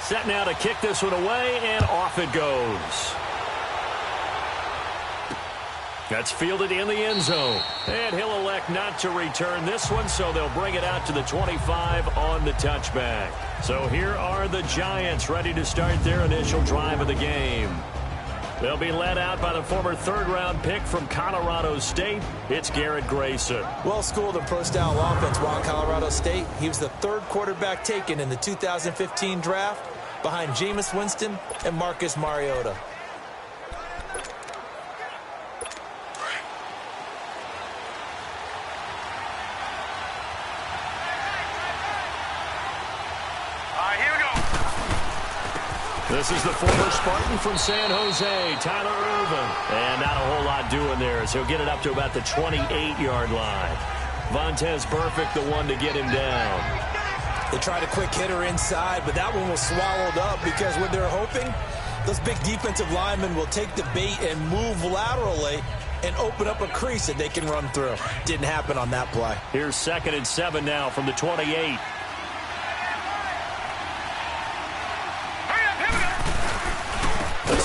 Set now to kick this one away, and off it goes. That's fielded in the end zone. And he'll elect not to return this one, so they'll bring it out to the 25 on the touchback. So here are the Giants ready to start their initial drive of the game. They'll be led out by the former third-round pick from Colorado State. It's Garrett Grayson. Well-schooled in pro-style offense while in Colorado State. He was the third quarterback taken in the 2015 draft behind Jameis Winston and Marcus Mariota. This is the former Spartan from San Jose, Tyler Ervin. And not a whole lot doing there as he'll get it up to about the 28-yard line. Vontaze Burfict, the one to get him down. They tried a quick hitter inside, but that one was swallowed up because what they're hoping, those big defensive linemen will take the bait and move laterally and open up a crease that they can run through. Didn't happen on that play. Here's 2nd and 7 now from the 28.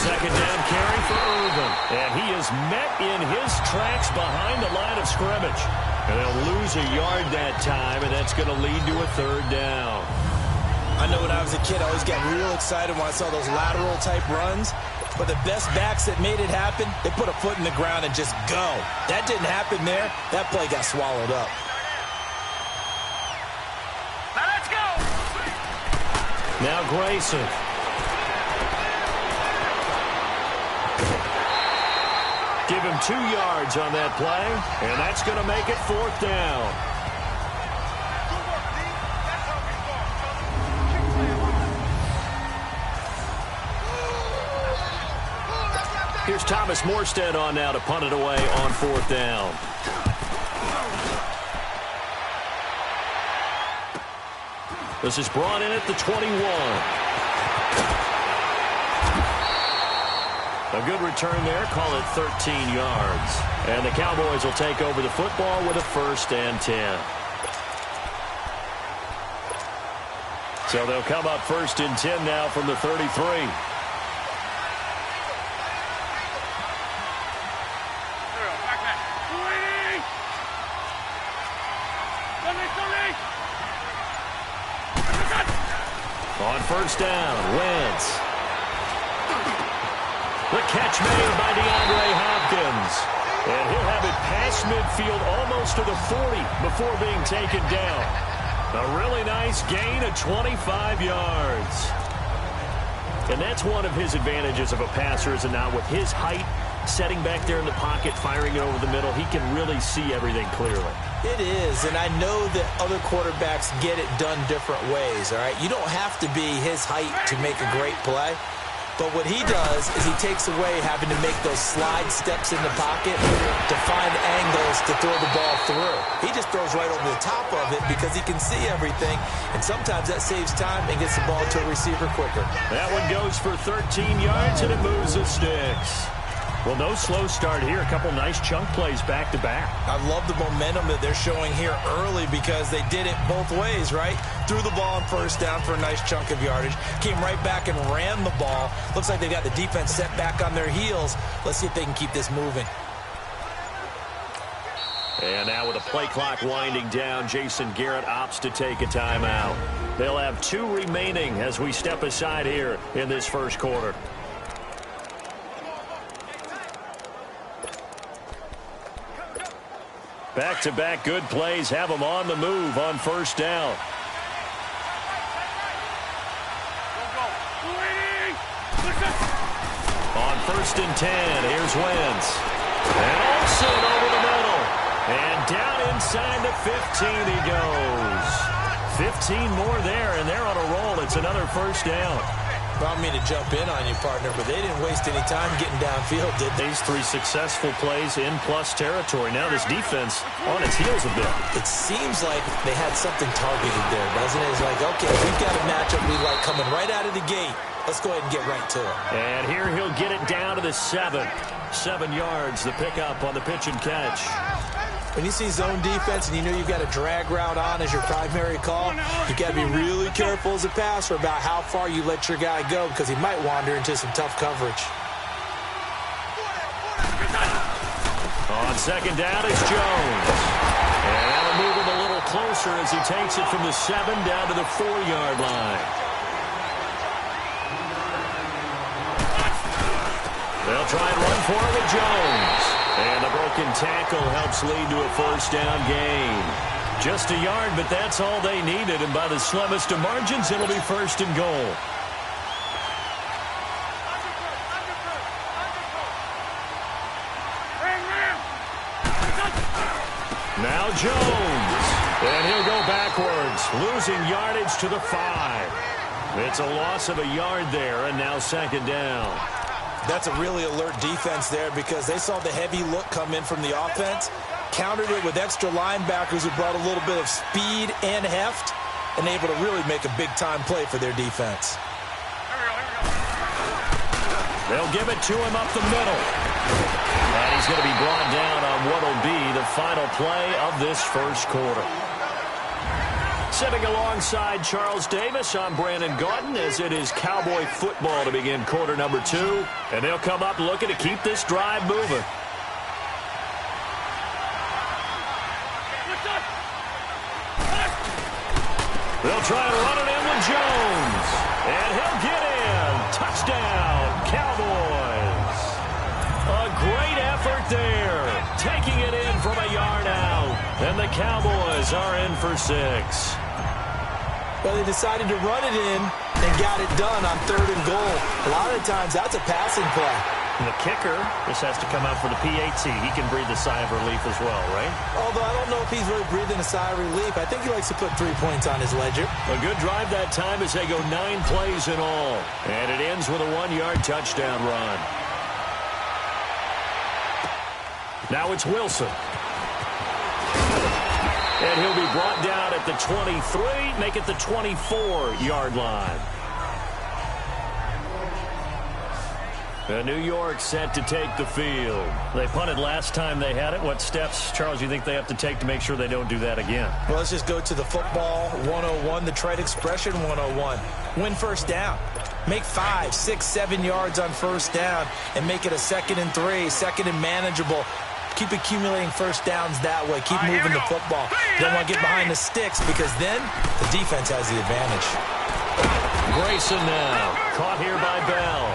Second down carry for Ervin. And he is met in his tracks behind the line of scrimmage. And they'll lose a yard that time, and that's going to lead to a 3rd down. I know when I was a kid, I always got real excited when I saw those lateral-type runs. But the best backs that made it happen, they put a foot in the ground and just go. That didn't happen there. That play got swallowed up. Now let's go! Now Grayson. Give him 2 yards on that play, and that's going to make it 4th down. Here's Thomas Morstead on now to punt it away on 4th down. This is brought in at the 21. A good return there, call it 13 yards. And the Cowboys will take over the football with a 1st and 10. So they'll come up 1st and 10 now from the 33. On 1st down, Wentz. The catch made by DeAndre Hopkins. And he'll have it past midfield almost to the 40 before being taken down. A really nice gain of 25 yards. And that's one of his advantages of a passer, is it not? With his height, setting back there in the pocket, firing it over the middle, he can really see everything clearly. It is, and I know that other quarterbacks get it done different ways, all right? You don't have to be his height to make a great play. But what he does is he takes away having to make those slide steps in the pocket to find angles to throw the ball through. He just throws right over the top of it because he can see everything, and sometimes that saves time and gets the ball to a receiver quicker. That one goes for 13 yards, and it moves the sticks. Well, no slow start here. A couple nice chunk plays back-to-back. I love the momentum that they're showing here early because they did it both ways, right? Threw the ball on 1st down for a nice chunk of yardage. Came right back and ran the ball. Looks like they got the defense set back on their heels. Let's see if they can keep this moving. And now with the play clock winding down, Jason Garrett opts to take a timeout. They'll have 2 remaining as we step aside here in this 1st quarter. Back-to-back good plays have them on the move on 1st down. On 1st and 10, here's Wentz. And Olsen over the middle. And down inside the 15 he goes. 15 more there, and they're on a roll. It's another 1st down. I don't mean to jump in on you, partner, but they didn't waste any time getting downfield, did they? These 3 successful plays in plus territory. Now this defense on its heels a bit. It seems like they had something targeted there, doesn't it? It's like, okay, we've got a matchup we like coming right out of the gate. Let's go ahead and get right to it. And here he'll get it down to the 7. 7 yards, the pickup on the pitch and catch. When you see zone defense and you know you've got a drag route on as your primary call, you got to be really careful as a passer about how far you let your guy go because he might wander into some tough coverage. On second down, it's Jones. And that'll move him a little closer as he takes it from the 7 down to the 4-yard line. They'll try and run for it with Jones. And the broken tackle helps lead to a first down gain. Just a yard, but that's all they needed. And by the slimmest of margins, it'll be first and goal. Now Jones. And he'll go backwards, losing yardage to the 5. It's a loss of a yard there, and now second down. That's a really alert defense there because they saw the heavy look come in from the offense, countered it with extra linebackers who brought a little bit of speed and heft, and able to really make a big-time play for their defense. They'll give it to him up the middle. And he's going to be brought down on what will be the final play of this first quarter. Sitting alongside Charles Davis, I'm Brandon Gaudin as it is Cowboy football to begin quarter number 2. And they'll come up looking to keep this drive moving. They'll try to run it in with Jones. And he'll get in. Touchdown, Cowboys. A great effort there. Taking it in from a yard out. And the Cowboys are in for 6. Well, they decided to run it in and got it done on 3rd and goal. A lot of times, that's a passing play. And the kicker just has to come out for the PAT. He can breathe a sigh of relief as well, right? Although I don't know if he's really breathing a sigh of relief. I think he likes to put 3 points on his ledger. A good drive that time as they go 9 plays in all. And it ends with a 1-yard touchdown run. Now it's Wilson. And he'll be brought down at the 23, make it the 24-yard line. And New York set to take the field. They punted last time they had it. What steps, Charles, do you think they have to take to make sure they don't do that again? Well, let's just go to the football 101, the trade expression 101. Win first down. Make 5, 6, 7 yards on first down and make it a 2nd and 3, 2nd and manageable. Keep accumulating first downs that way. Keep moving the football. You don't want to get behind the sticks because then the defense has the advantage. Grayson now. Caught here by Bell.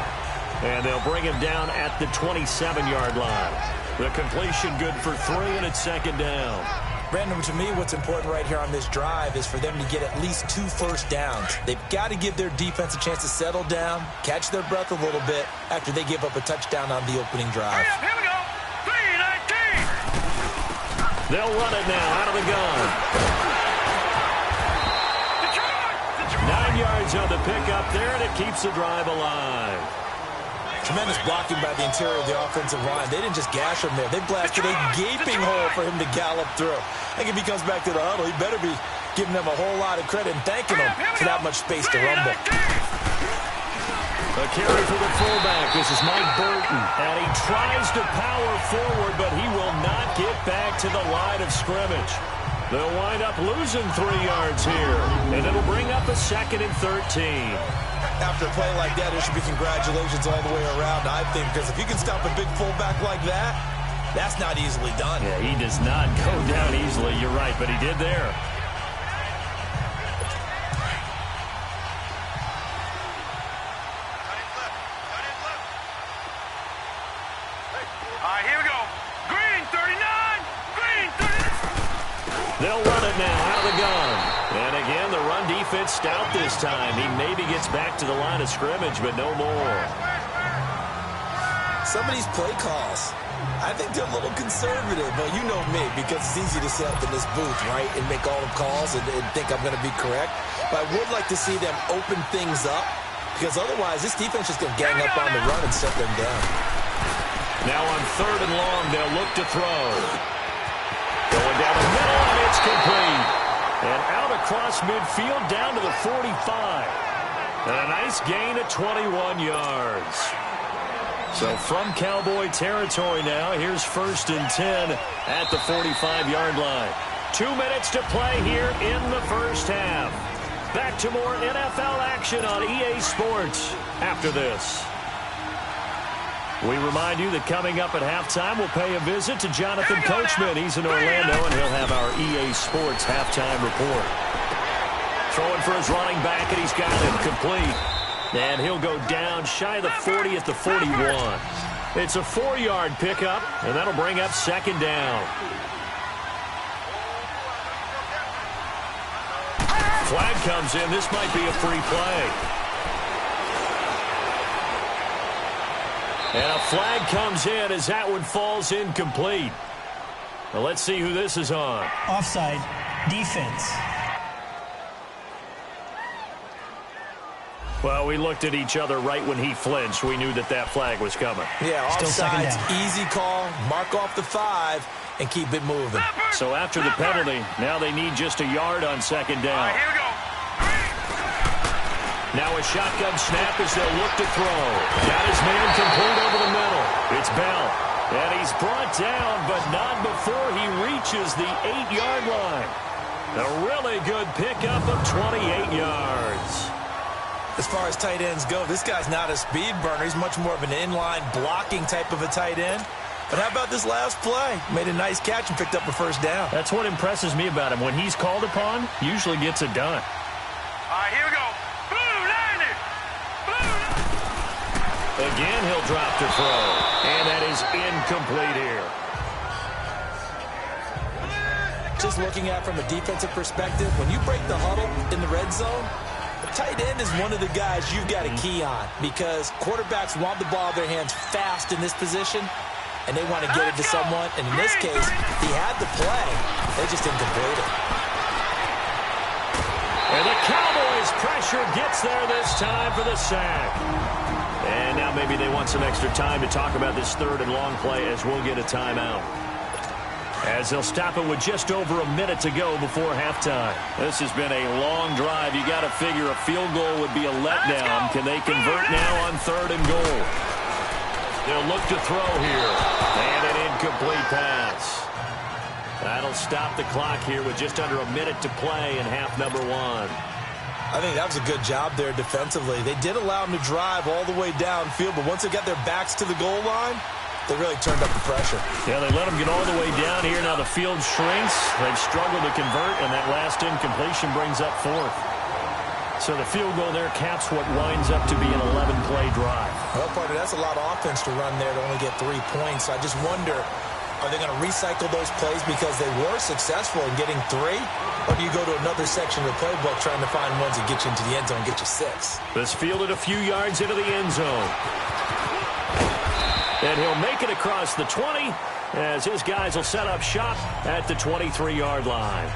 And they'll bring him down at the 27-yard line. The completion good for 3, and it's 2nd down. Brandon, to me, what's important right here on this drive is for them to get at least 2 first downs. They've got to give their defense a chance to settle down, catch their breath a little bit after they give up a touchdown on the opening drive. Here we go. 3-19. They'll run it now out of the gun. 9 yards on the pickup there, and it keeps the drive alive. Tremendous blocking by the interior of the offensive line. They didn't just gash him there. They blasted a gaping hole for him to gallop through. I think if he comes back to the huddle, he better be giving them a whole lot of credit and thanking them for that much space to rumble. A carry for the fullback. This is Mike Burton. And he tries to power forward, but he will not get back to the line of scrimmage. They'll wind up losing 3 yards here. And it'll bring up a 2nd and 13. After a play like that, there should be congratulations all the way around, I think, because if you can stop a big fullback like that, that's not easily done. Yeah, he does not go down easily. You're right, but he did there. Here we go. Green 39. Green 39. They'll run it now out of the gun. And again, the run defense stout this time. He maybe gets back to the line of scrimmage, but no more. Some of these play calls, I think they're a little conservative. But you know me, because it's easy to sit up in this booth, right, and make all the calls and think I'm going to be correct. But I would like to see them open things up, because otherwise this defense is going to gang up on the run and shut them down. Now on 3rd and long, they'll look to throw. Going down the middle, and it's complete. And out across midfield, down to the 45. And a nice gain of 21 yards. So from Cowboy territory now, here's 1st and 10 at the 45-yard line. 2 minutes to play here in the first half. Back to more NFL action on EA Sports after this. We remind you that coming up at halftime, we'll pay a visit to Jonathan Coachman. He's in Orlando, and he'll have our EA Sports halftime report. Throwing for his running back, and he's got him complete. And he'll go down shy of the 40 at the 41. It's a 4-yard pickup, and that'll bring up 2nd down. Flag comes in. This might be a free play. And a flag comes in as that one falls incomplete. Well, let's see who this is on. Offside. Defense. Well, we looked at each other right when he flinched. We knew that that flag was coming. Yeah, offside's easy call. Mark off the 5 and keep it moving. So after the penalty, now they need just a yard on 2nd down. Here we go. Now a shotgun snap as they'll look to throw. Got his man complete over the middle. It's Bell. And he's brought down, but not before he reaches the 8-yard line. A really good pickup of 28 yards. As far as tight ends go, this guy's not a speed burner. He's much more of an inline blocking type of a tight end. But how about this last play? Made a nice catch and picked up a 1st down. That's what impresses me about him. When he's called upon, usually gets it done. All right, here we go. Boom, Linus. Boom. Again, he'll drop to throw. And that is incomplete here. Just looking at it from a defensive perspective, when you break the huddle in the red zone, the tight end is one of the guys you've got to key on because quarterbacks want the ball in their hands fast in this position, and they want to get it to someone. And in this case, he had the play. They just didn't complete it. And the Cowboys' pressure gets there this time for the sack. And now maybe they want some extra time to talk about this 3rd and long play as we'll get a timeout. As they'll stop it with just over a minute to go before halftime. This has been a long drive. You got to figure a field goal would be a letdown. Can they convert now on 3rd and goal? They'll look to throw here. And an incomplete pass. That'll stop the clock here with just under a minute to play in half number 1. I think that was a good job there defensively. They did allow them to drive all the way downfield, but once they got their backs to the goal line, they really turned up the pressure. Yeah, they let them get all the way down here. Now the field shrinks. They've struggled to convert, and that last incompletion brings up 4th. So the field goal there caps what winds up to be an 11-play drive. Well, partner, that's a lot of offense to run there to only get 3 points. I just wonder, are they going to recycle those plays because they were successful in getting 3? Or do you go to another section of the playbook trying to find ones that get you into the end zone and get you 6? This fielded a few yards into the end zone. And he'll make it across the 20 as his guys will set up shop at the 23-yard line.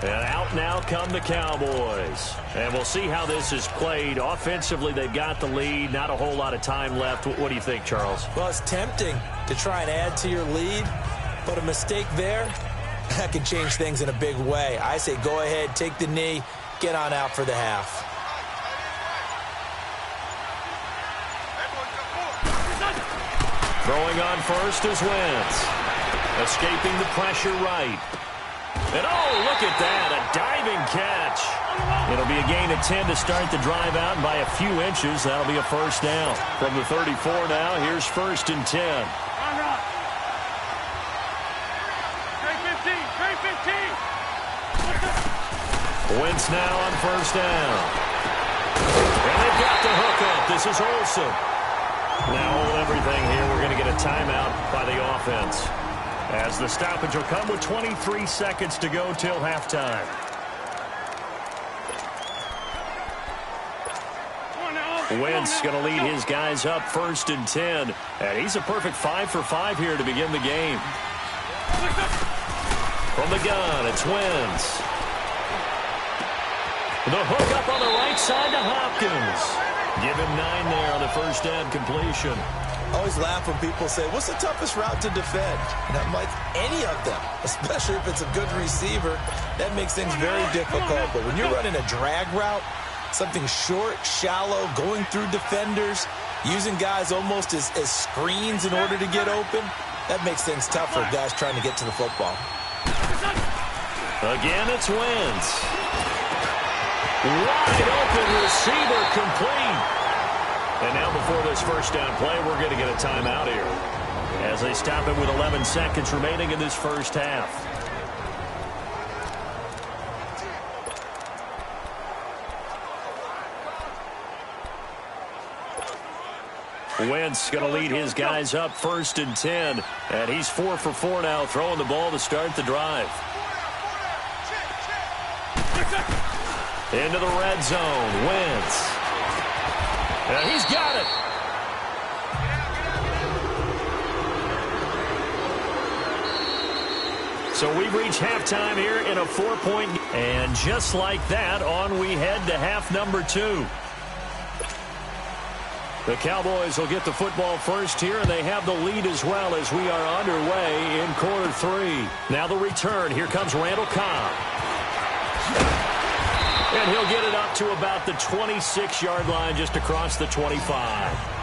And out now come the Cowboys. And we'll see how this is played. Offensively, they've got the lead. Not a whole lot of time left. What do you think, Charles? Well, it's tempting to try and add to your lead, but a mistake there, that can change things in a big way. I say go ahead, take the knee, get on out for the half. Throwing on first is Wentz. Escaping the pressure right. And oh, look at that, a diving catch. It'll be a gain of 10 to start the drive out, and by a few inches, that'll be a 1st down. From the 34 now, here's 1st and 10. Wentz now on 1st down. And they've got the hook up. This is Olsen. Now hold everything here. We're going to get a timeout by the offense. As the stoppage will come with 23 seconds to go till halftime. Wentz going to lead his guys up 1st and 10. And he's a perfect 5 for 5 here to begin the game. From the gun, it's Wentz. The hook up on the right side to Hopkins. Give him 9 there on the 1st down completion. I always laugh when people say, what's the toughest route to defend? And I'm like, any of them, especially if it's a good receiver. That makes things very difficult. But when you're running a drag route, Something short, shallow, going through defenders, using guys almost as screens in order to get open. That makes things tough for guys trying to get to the football. Again, it's Wentz. Wide open receiver complete. And now before this first down play, we're going to get a timeout here as they stop it with 11 seconds remaining in this first half. Wentz going to lead his guys up 1st and 10. And he's 4 for 4 now, throwing the ball to start the drive. Into the red zone, Wentz. And he's got it. So we've reached halftime here in a 4-point. And just like that, on we head to half number 2. The Cowboys will get the football first here, and they have the lead as well as we are underway in quarter 3. Now the return. Here comes Randall Cobb. And he'll get it up to about the 26-yard line, just across the 25.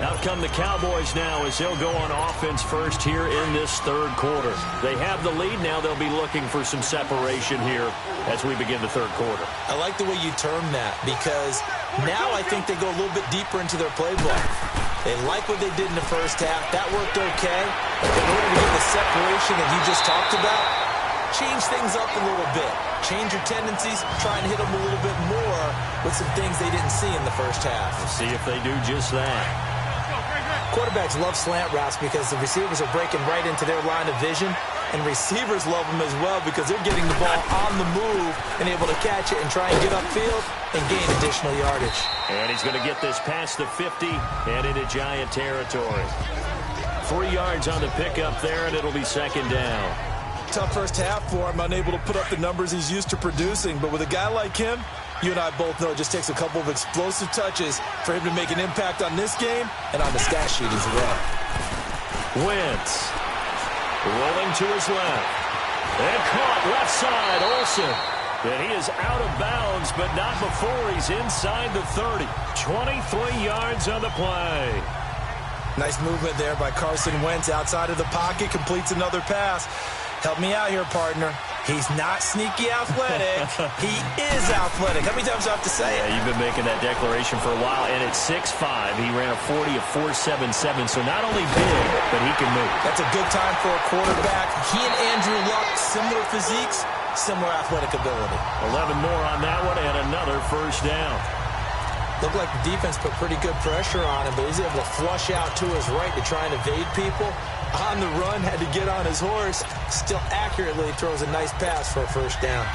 Out come the Cowboys now as they'll go on offense first here in this third quarter. They have the lead now. They'll be looking for some separation here as we begin the third quarter. I like the way you term that because now I think they go a little bit deeper into their playbook. They like what they did in the first half. That worked okay. But in order to get the separation that you just talked about, change things up a little bit. Change your tendencies. Try and hit them a little bit more with some things they didn't see in the first half. We'll see if they do just that. Quarterbacks love slant routes because the receivers are breaking right into their line of vision, and receivers love them as well because they're getting the ball on the move and able to catch it and try and get upfield and gain additional yardage. And he's going to get this past the 50 and into Giant territory. 3 yards on the pickup there, and it'll be second down. Tough first half for him, unable to put up the numbers he's used to producing, but with a guy like him, you and I both know it just takes a couple of explosive touches for him to make an impact on this game and on the stat sheet as well. Wentz rolling to his left. And caught left side, Olsen. And he is out of bounds, but not before he's inside the 30. 23 yards on the play. Nice movement there by Carson Wentz outside of the pocket, completes another pass. Help me out here, partner. He's not sneaky athletic. He is athletic. How many times do I have to say it? Yeah, you've been making that declaration for a while. And at 6'5", he ran a 40 of 4.77. So not only big, but he can move. That's a good time for a quarterback. He and Andrew Luck, similar physiques, similar athletic ability. 11 more on that one and another first down. Looked like the defense put pretty good pressure on him, but he's able to flush out to his right to try and evade people. On the run, had to get on his horse. Still accurately throws a nice pass for a first down.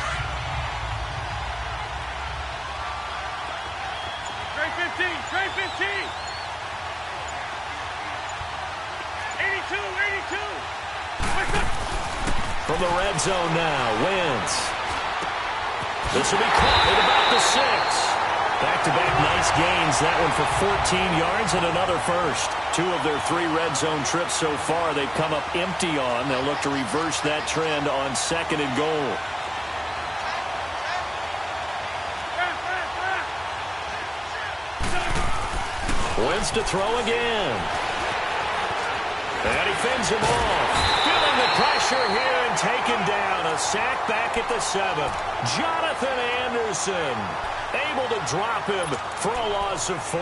Trey 15, Trey 15. 82, 82. From the red zone now, Wentz. This will be caught at about the 6. Back-to-back nice gains. That one for 14 yards and another first. 2 of their 3 red zone trips so far they've come up empty on. They'll look to reverse that trend on 2nd and goal. Wentz to throw again. And he fends him off. Feeling the pressure here and taken down. A sack back at the 7. Jonathan Anderson able to drop him for a loss of 4.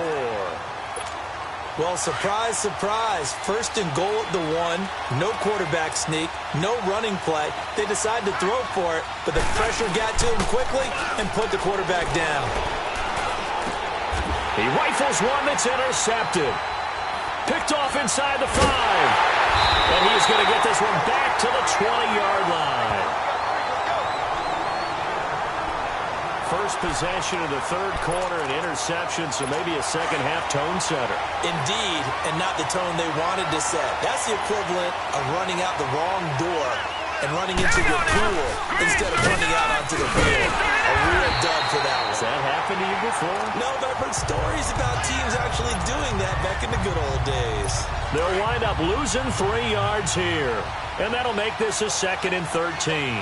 Well, surprise, surprise. 1st and goal at the 1. No quarterback sneak. No running play. They decide to throw for it, but the pressure got to him quickly and put the quarterback down. He rifles one that's intercepted. Picked off inside the 5. And he's going to get this one back to the 20-yard line. First possession of the third quarter, an interception, so maybe a second-half tone setter. Indeed, and not the tone they wanted to set. That's the equivalent of running out the wrong door and running into the pool instead of running out onto the field. A real dud for that one. Has that happened to you before? No, but I've heard stories about teams actually doing that back in the good old days. They'll wind up losing 3 yards here, and that'll make this a 2nd and 13.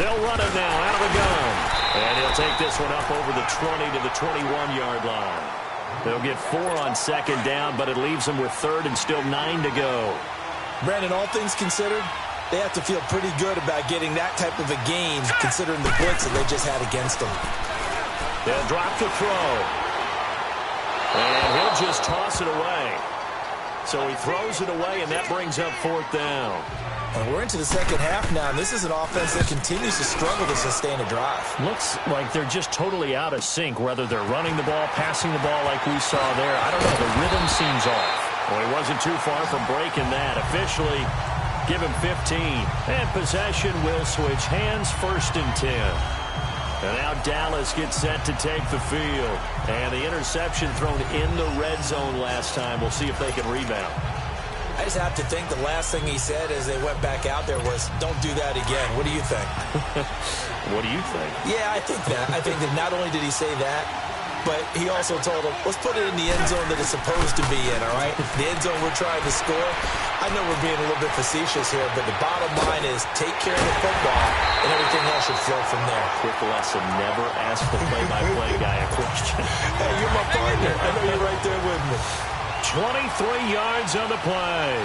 They'll run it now out of the gun. And he'll take this one up over the 20 to the 21-yard line. They'll get 4 on second down, but it leaves them with third and still 9 to go. Brandon, all things considered, they have to feel pretty good about getting that type of a game considering the blitz that they just had against them. They'll drop the throw. And he'll just toss it away. So he throws it away, and that brings up 4th down. And we're into the second half now, and this is an offense that continues to struggle to sustain a drive. Looks like they're just totally out of sync, whether they're running the ball, passing the ball like we saw there. I don't know. The rhythm seems off. Well, he wasn't too far from breaking that. Officially, give him 15. And possession will switch hands, 1st and 10. And now Dallas gets set to take the field. And the interception thrown in the red zone last time. We'll see if they can rebound. I just have to think the last thing he said as they went back out there was, don't do that again. What do you think? What do you think? Yeah, I think that. I think that not only did he say that, but he also told them, let's put it in the end zone that it's supposed to be in, all right? The end zone we're trying to score. I know we're being a little bit facetious here, but the bottom line is take care of the football, and everything else should flow from there. Quick lesson, never ask the play-by-play guy a question. Hey, you're my partner. I know you're right there with me. 23 yards on the play.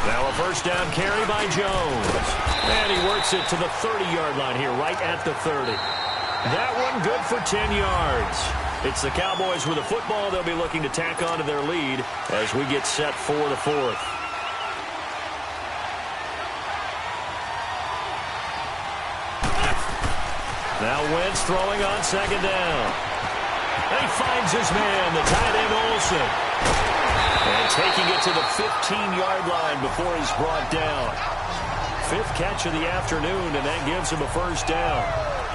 Now a 1st down carry by Jones. And he works it to the 30-yard line here, right at the 30. That one good for 10 yards. It's the Cowboys with the football. They'll be looking to tack on to their lead as we get set for the 4th. Now Wentz throwing on 2nd down. He finds his man, the tight end Olsen. And taking it to the 15-yard line before he's brought down. 5th catch of the afternoon, and that gives him a 1st down.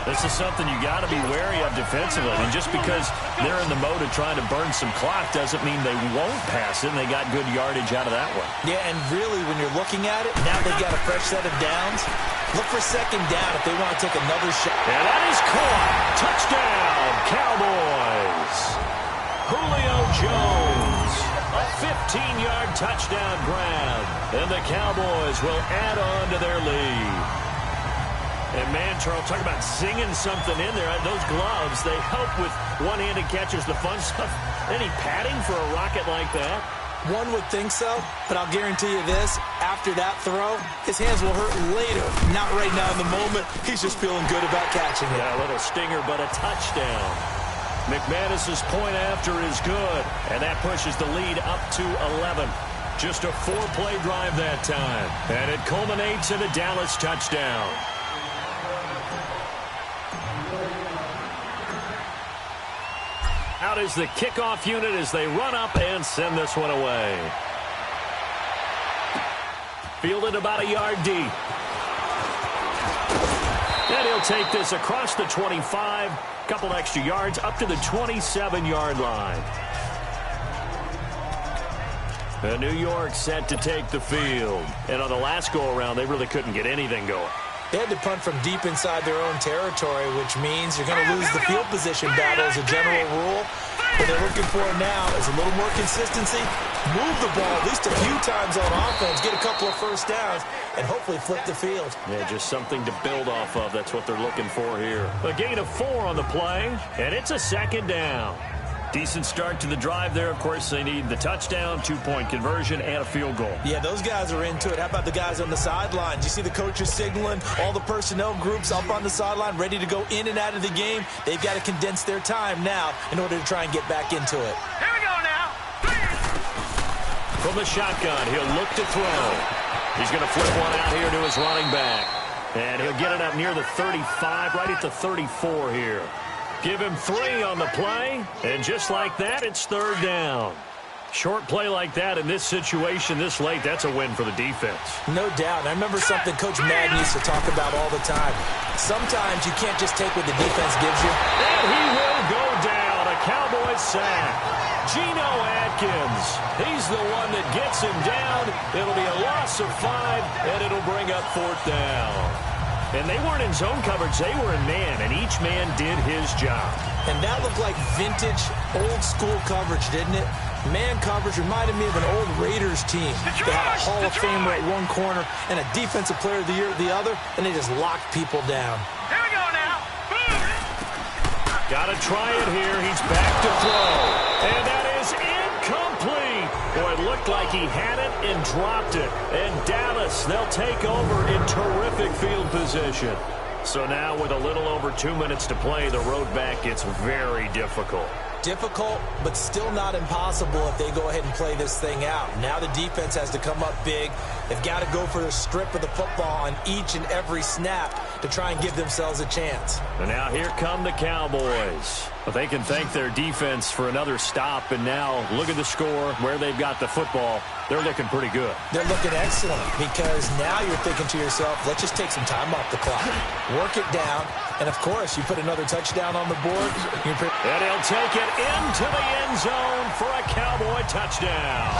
This is something you got to be wary of defensively. And just because they're in the mode of trying to burn some clock doesn't mean they won't pass it, and they got good yardage out of that one. Yeah, and really, when you're looking at it, now they've got a fresh set of downs. Look for 2nd down if they want to take another shot. And that is caught. Touchdown, Cowboys. Julio Jones, a 15-yard touchdown grab. And the Cowboys will add on to their lead. And, man, Charles, talk about zinging something in there. Those gloves, they help with one-handed catches, the fun stuff. Any padding for a rocket like that? One would think so, but I'll guarantee you this. After that throw, his hands will hurt later. Not right now in the moment. He's just feeling good about catching it. Yeah, a little stinger, but a touchdown. McManus's point after is good, and that pushes the lead up to 11. Just a 4-play drive that time, and it culminates in a Dallas touchdown. Out is the kickoff unit as they run up and send this one away. Fielded about a yard deep. And he'll take this across the 25, couple extra yards, up to the 27-yard line. And New York set to take the field. And on the last go-around, they really couldn't get anything going. They had to punt from deep inside their own territory, which means you're going to lose the field position battle as a general rule. What they're looking for now is a little more consistency, move the ball at least a few times on offense, get a couple of 1st downs, and hopefully flip the field. Yeah, just something to build off of. That's what they're looking for here. A gain of 4 on the play, and it's a 2nd down. Decent start to the drive there. Of course, they need the touchdown, 2-point conversion, and a field goal. Yeah, those guys are into it. How about the guys on the sidelines? You see the coaches signaling, all the personnel groups up on the sideline, ready to go in and out of the game. They've got to condense their time now in order to try and get back into it. Here we go now. From the shotgun, he'll look to throw. He's going to flip one out here to his running back. And he'll get it up near the 35, right at the 34 here. Give him 3 on the play, and just like that, it's 3rd down. Short play like that in this situation this late, that's a win for the defense. No doubt. I remember something Coach Madden used to talk about all the time. Sometimes you can't just take what the defense gives you. And he will go down, a Cowboys sack. Geno Atkins, he's the one that gets him down. It'll be a loss of 5, and it'll bring up 4th down. And they weren't in zone coverage. They were in man, and each man did his job. And that looked like vintage, old-school coverage, didn't it? Man coverage reminded me of an old Raiders team. They had a Hall of Famer at one corner and a Defensive Player of the Year at the other, and they just locked people down. Here we go now. Boom. Got to try it here. He's back to throw. And that is incomplete. Boy, it looked like he had it and dropped it. And Dallas, they'll take over in terrific field position. So now with a little over 2 minutes to play, the road back gets very difficult. Difficult, but still not impossible if they go ahead and play this thing out. Now the defense has to come up big. They've got to go for the strip of the football on each and every snap to try and give themselves a chance. And now here come the Cowboys. But they can thank their defense for another stop. And now look at the score, where they've got the football. They're looking pretty good. They're looking excellent because now you're thinking to yourself, let's just take some time off the clock. Work it down. And, of course, you put another touchdown on the board. And he'll take it into the end zone for a Cowboy touchdown.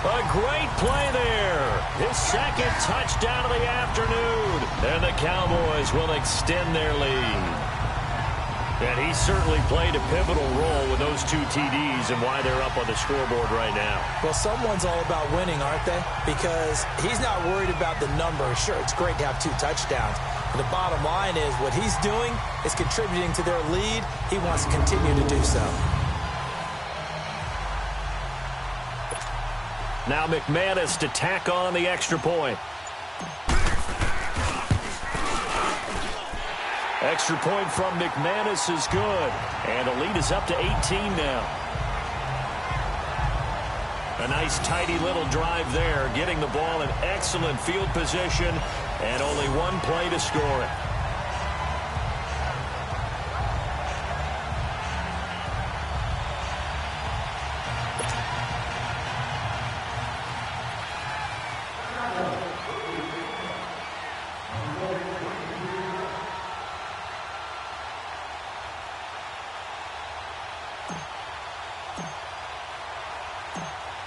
A great play there. His second touchdown of the afternoon. And the Cowboys will extend their lead. And he certainly played a pivotal role with those 2 TDs and why they're up on the scoreboard right now. Well, someone's all about winning, aren't they? Because he's not worried about the number. Sure, it's great to have 2 touchdowns. But the bottom line is what he's doing is contributing to their lead. He wants to continue to do so. Now McManus to tack on the extra point. Extra point from McManus is good. And the lead is up to 18 now. A nice, tidy little drive there, getting the ball in excellent field position, and only one play to score it.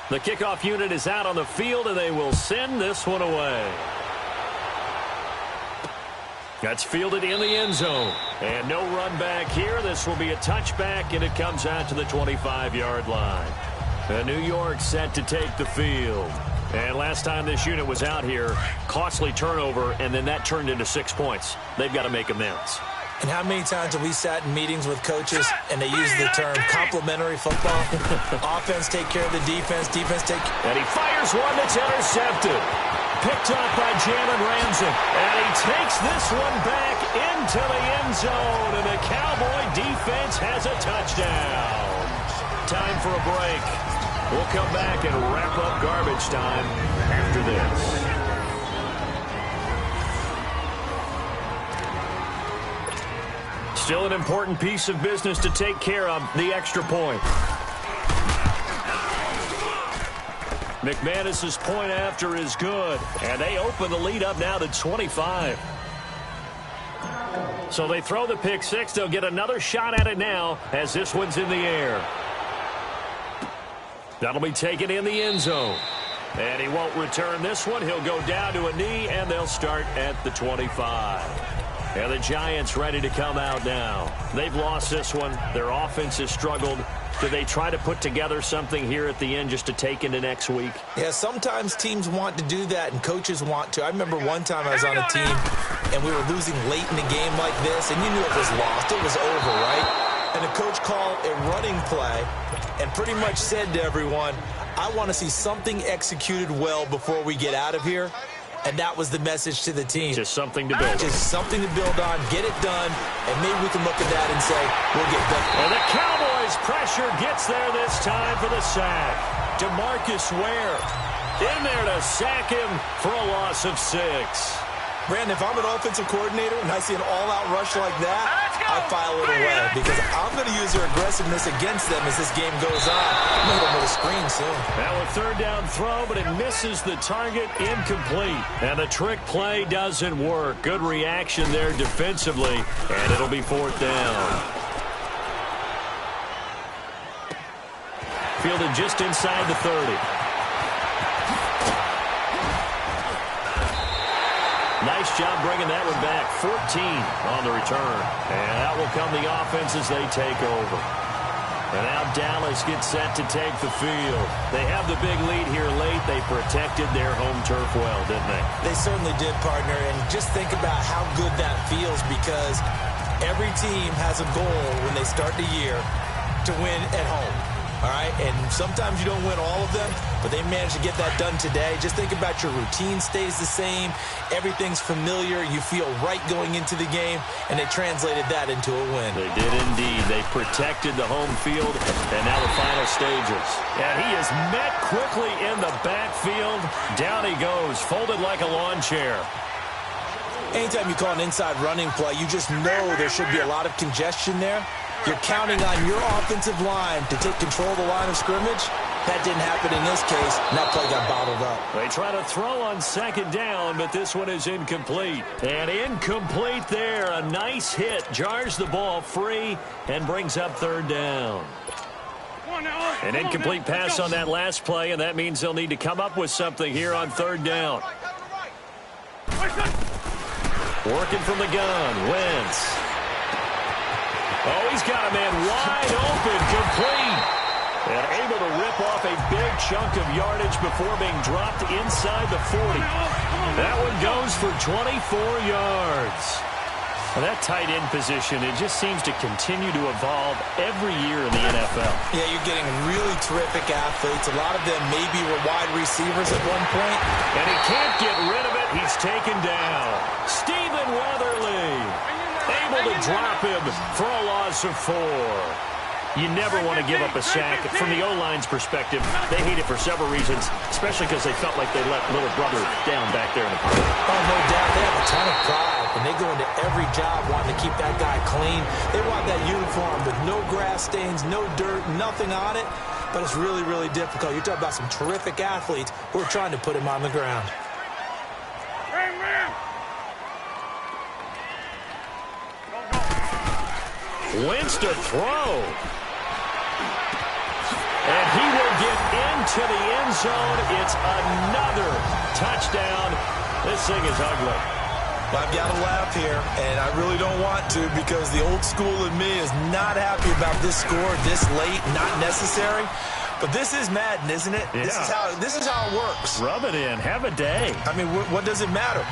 The kickoff unit is out on the field, and they will send this one away. That's fielded in the end zone. And no run back here. This will be a touchback, and it comes out to the 25-yard line. New York set to take the field. And last time this unit was out here, costly turnover, and then that turned into 6 points. They've got to make amends. And how many times have we sat in meetings with coaches and they use the term complementary football? Offense take care of the defense, defense take care. And he fires one that's intercepted. Picked up by Jalen Ramsey. And he takes this one back into the end zone. And the Cowboy defense has a touchdown. Time for a break. We'll come back and wrap up garbage time after this. Still an important piece of business to take care of, the extra point. McManus's point after is good, and they open the lead up now to 25. So they throw the pick six. They'll get another shot at it now as this one's in the air. That'll be taken in the end zone. And he won't return this one. He'll go down to a knee, and they'll start at the 25. And the Giants ready to come out now. They've lost this one. Their offense has struggled. Do they try to put together something here at the end just to take into next week? Yeah, sometimes teams want to do that and coaches want to. I remember one time I was on a team and we were losing late in the game like this, and you knew it was lost. It was over, right? And the coach called a running play and pretty much said to everyone, I want to see something executed well before we get out of here. And that was the message to the team. Just something to build on. Just something to build on, get it done, and maybe we can look at that and say, we'll get better. And the Cowboys pressure gets there this time for the sack. DeMarcus Ware in there to sack him for a loss of 6. Brandon, if I'm an offensive coordinator and I see an all-out rush like that, I file it away because I'm going to use their aggressiveness against them as this game goes on. I'm going to hit them with a screen soon. Now a third down throw, but it misses the target, incomplete. And the trick play doesn't work. Good reaction there defensively, and it'll be 4th down. Fielded just inside the 30. Nice job bringing that one back. 14 on the return. And out will come the offense as they take over. And now Dallas gets set to take the field. They have the big lead here late. They protected their home turf well, didn't they? They certainly did, partner. And just think about how good that feels, because every team has a goal when they start the year to win at home. All right, and sometimes you don't win all of them, but they managed to get that done today. Just think about your routine stays the same. Everything's familiar. You feel right going into the game, and they translated that into a win. They did indeed. They protected the home field, and now the final stages. And he is met quickly in the backfield. Down he goes, folded like a lawn chair. Anytime you call an inside running play, you just know there should be a lot of congestion there. You're counting on your offensive line to take control of the line of scrimmage. That didn't happen in this case, and that play got bottled up. They try to throw on second down, but this one is incomplete. And incomplete there. A nice hit. Jars the ball free and brings up third down. An incomplete pass on that last play, and that means they'll need to come up with something here on third down. Working from the gun, Wentz. Oh, he's got a man wide open, complete. And able to rip off a big chunk of yardage before being dropped inside the 40. That one goes for 24 yards. Well, that tight end position, it just seems to continue to evolve every year in the NFL. Yeah, you're getting really terrific athletes. A lot of them maybe were wide receivers at one point. And he can't get rid of it. He's taken down. Stephen Weatherly able to drop him for a loss of 4. You never want to give up a sack. From the O-line's perspective, they hate it for several reasons, especially because they felt like they let little brother down back there in the pocket. Oh, no doubt. They have a ton of pride, and they go into every job wanting to keep that guy clean. They want that uniform with no grass stains, no dirt, nothing on it, but it's really, really difficult. You're talking about some terrific athletes who are trying to put him on the ground. Wentz to throw. And he will get into the end zone. It's another touchdown. This thing is ugly. I've got to laugh here, and I really don't want to, because the old school in me is not happy about this score this late, not necessary. But this is Madden, isn't it? Yeah. This is how it works. Rub it in. Have a day. I mean, what does it matter?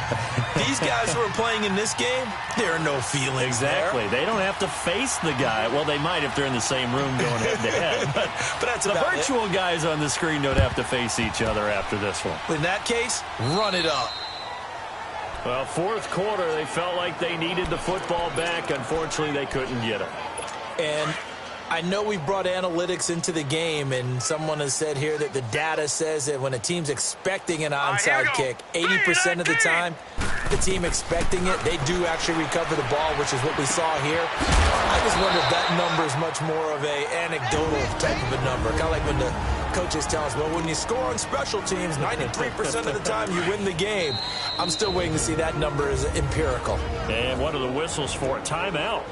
These guys who are playing in this game, there are no feelings Exactly. there. They don't have to face the guy. Well, they might if they're in the same room going head-to-head. But that's the virtual guys on the screen don't have to face each other after this one. In that case, run it up. Well, fourth quarter, they felt like they needed the football back. Unfortunately, they couldn't get it. And I know we brought analytics into the game, and someone has said here that the data says that when a team's expecting an onside kick, 80% of the time, the team expecting it, they do actually recover the ball, which is what we saw here. I just wonder if that number is much more of a anecdotal type of a number. Kind of like when the coaches tell us, well, when you score on special teams, 93% of the time you win the game. I'm still waiting to see that number is empirical. And what are the whistles for? Timeout.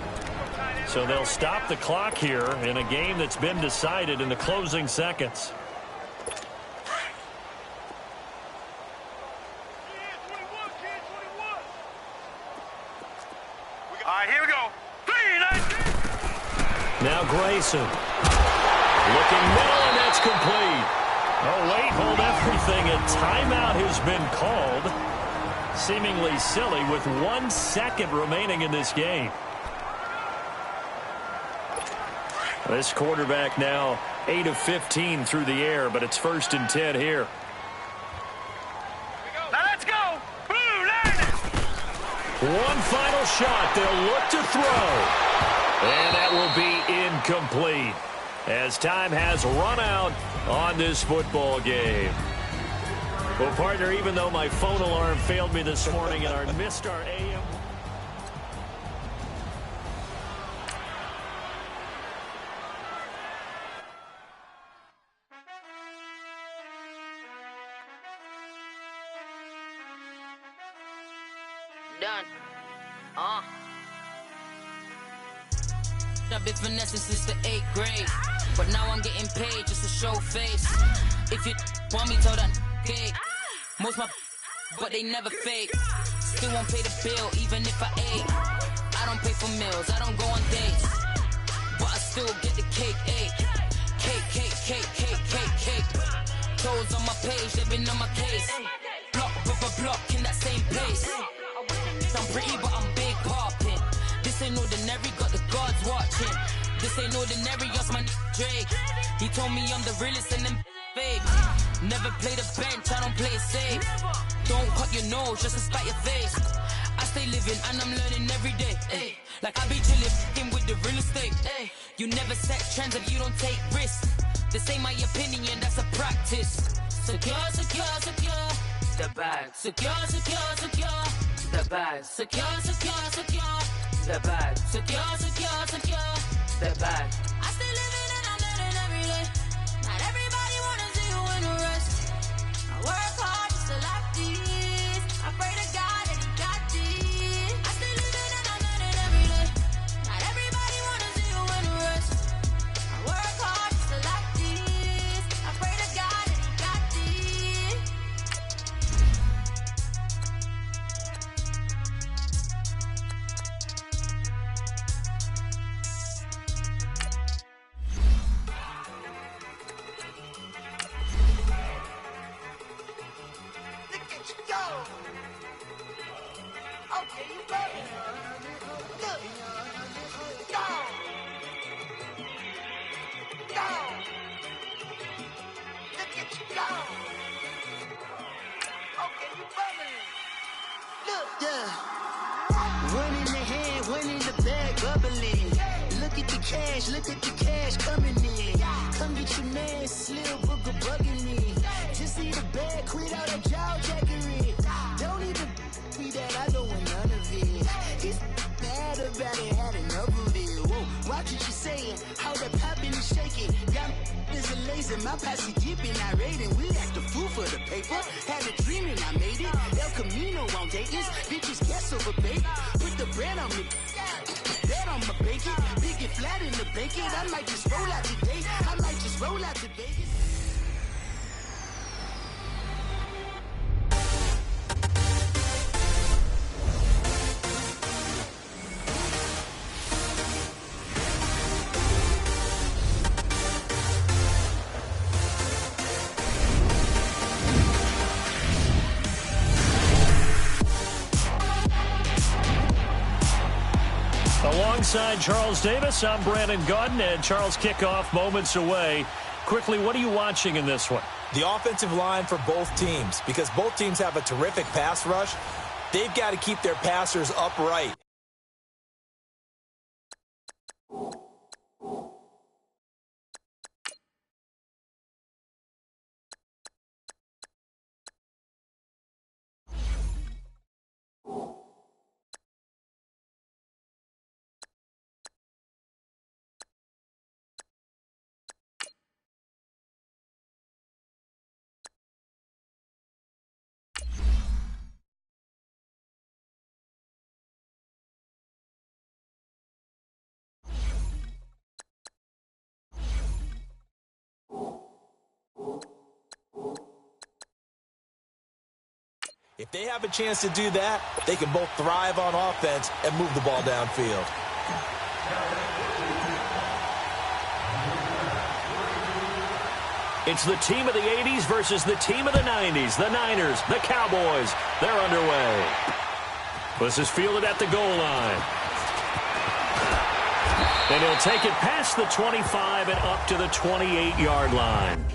So they'll stop the clock here in a game that's been decided in the closing seconds. All right, here we go. Now Grayson. Looking middle, and that's complete. Oh, wait, hold everything. A timeout has been called. Seemingly silly with 1 second remaining in this game. This quarterback now 8 of 15 through the air, but it's 1st and 10 here. Now let's go. Blue line. One final shot. They'll look to throw. And that will be incomplete as time has run out on this football game. Well, partner, even though my phone alarm failed me this morning and I missed our AM. Done. I've been finessing since the 8th grade, but now I'm getting paid just to show face. If you want me, tell that okay. Most my, but they never fake. still won't pay the bill, even if I ate. I don't pay for meals, I don't go on dates, but I still get the cake, cake, cake, cake, cake, cake, cake. Toes on my page, they've been on my case. Block, block in that same place. I'm pretty, but I'm big popping. This ain't ordinary, got the gods watching. This ain't ordinary, that's my Drake. He told me I'm the realest and them fake. Never play the bench, I don't play it safe. Don't cut your nose just to spite your face. I stay living and I'm learning every day. Ay. Like I be chillin' with the real estate. Ay. You never set trends if you don't take risks. This ain't my opinion, that's a practice. Secure, secure, secure the bag. Secure, secure, secure the bag. Secure, secure, secure the bag. Secure, secure, secure the bag. I stay living and I'm learning every day. Not everybody wanna see you in a rush. I work hard just to like this. I pray to God that he got this. I stay living and I'm learning every day. Not everybody wanna see you in a rush. I work hard just to like this. I pray to God that he got this. Look at you go. Okay, you ready? Look. Go. Go. Look at you go. Okay, you ready? Look. Yeah. One in the hand, one in the bag, bubbling. Look at the cash coming in. Come get your man, Slim Booger bugging me. Just see the bag, quit all that jaw jackery. Don't even me that I don't want none of it. He's mad about it, had enough of it. Whoa, watch what you saying, how that poppin' and shaking. Got is a lazy, my posse deep and I raiding. We act the fool for the paper. Had a dream and I made it. El Camino on Dayton's, bitches guess over baby. Put the bread on me. Bet on my bacon, big and flat in the bacon. I might just roll out today. I might just roll out to Vegas. Alongside Charles Davis, I'm Brandon Gaudin, and Charles, kickoff moments away. Quickly, what are you watching in this one? The offensive line for both teams, because both teams have a terrific pass rush. They've got to keep their passers upright. If they have a chance to do that, they can both thrive on offense and move the ball downfield. It's the team of the 80s versus the team of the 90s. The Niners, the Cowboys, they're underway. This is fielded at the goal line. And he'll take it past the 25 and up to the 28-yard line.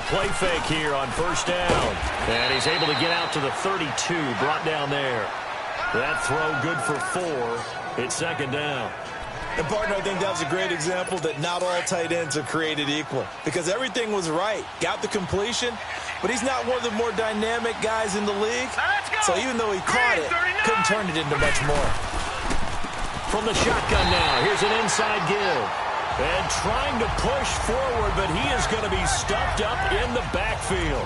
play fake here on first down. And he's able to get out to the 32, brought down there. That throw good for 4. It's second down. And, partner, I think that was a great example that not all tight ends are created equal. Because everything was right. Got the completion, but he's not one of the more dynamic guys in the league. So even though he caught it, couldn't turn it into much more. From the shotgun now, here's an inside give. And trying to push forward, but he is going to be stuffed up in the backfield.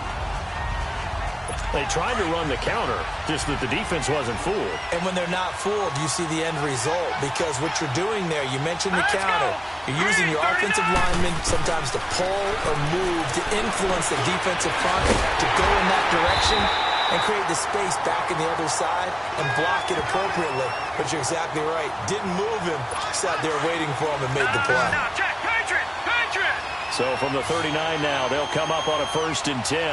They tried to run the counter, just that the defense wasn't fooled. And when they're not fooled, you see the end result. Because what you're doing there, you mentioned the counter. You're using your offensive linemen sometimes to pull or move to influence the defensive front to go in that direction and create the space back in the other side and block it appropriately. But you're exactly right. Didn't move him. Sat there waiting for him and made the play. So from the 39 now, they'll come up on a 1st and 10.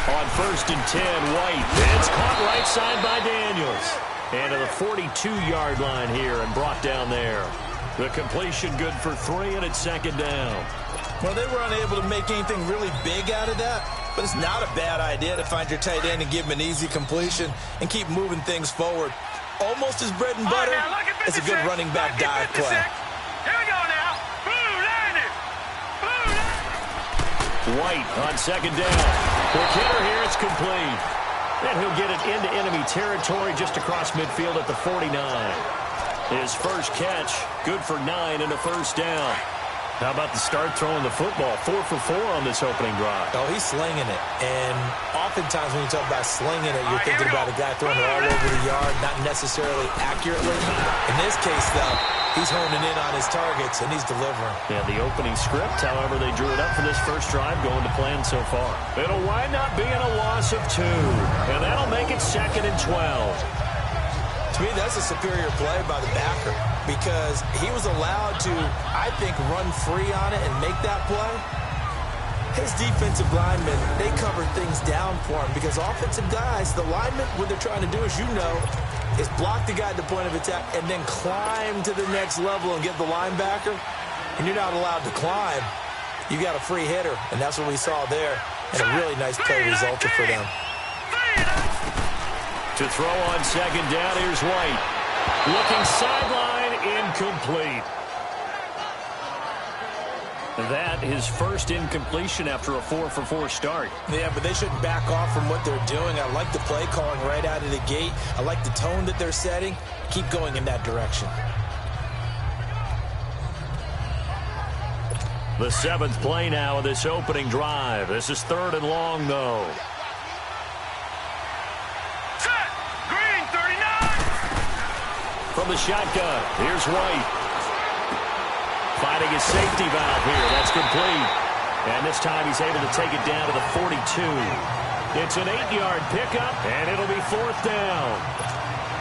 On 1st and 10, White. It's caught right side by Daniels. And to the 42-yard line here and brought down there. The completion good for 3, and it's second down. Well, they were unable to make anything really big out of that, but it's not a bad idea to find your tight end and give him an easy completion and keep moving things forward. Almost as bread and butter as a good running back dive play. Here we go now. White on second down. Quick hitter here, it's complete. And he'll get it into enemy territory just across midfield at the 49. His first catch, good for 9 and a first down. How about the start throwing the football? 4 for 4 on this opening drive. Oh, he's slinging it. And oftentimes when you talk about slinging it, you're thinking about a guy throwing it all over the yard, not necessarily accurately. In this case, though, he's honing in on his targets, and he's delivering. Yeah, the opening script, however, they drew it up for this first drive, going to plan so far. It'll wind up being a loss of 2, and that'll make it 2nd and 12. To me, that's a superior play by the backer because he was allowed to, I think, run free on it and make that play. His defensive linemen, they cover things down for him because offensive guys, the linemen, what they're trying to do, as you know, is block the guy at the point of attack and then climb to the next level and get the linebacker. And you're not allowed to climb. You got a free hitter, and that's what we saw there. And a really nice play resulted for them. To throw on second down, here's White. Looking sideline, incomplete. That his first incompletion after a 4 for 4 start. Yeah, but they shouldn't back off from what they're doing. I like the play calling right out of the gate. I like the tone that they're setting. Keep going in that direction. The 7th play now of this opening drive. This is 3rd and long, though. From the shotgun, here's White. Finding his safety valve here. That's complete. And this time he's able to take it down to the 42. It's an 8-yard pickup, and it'll be 4th down.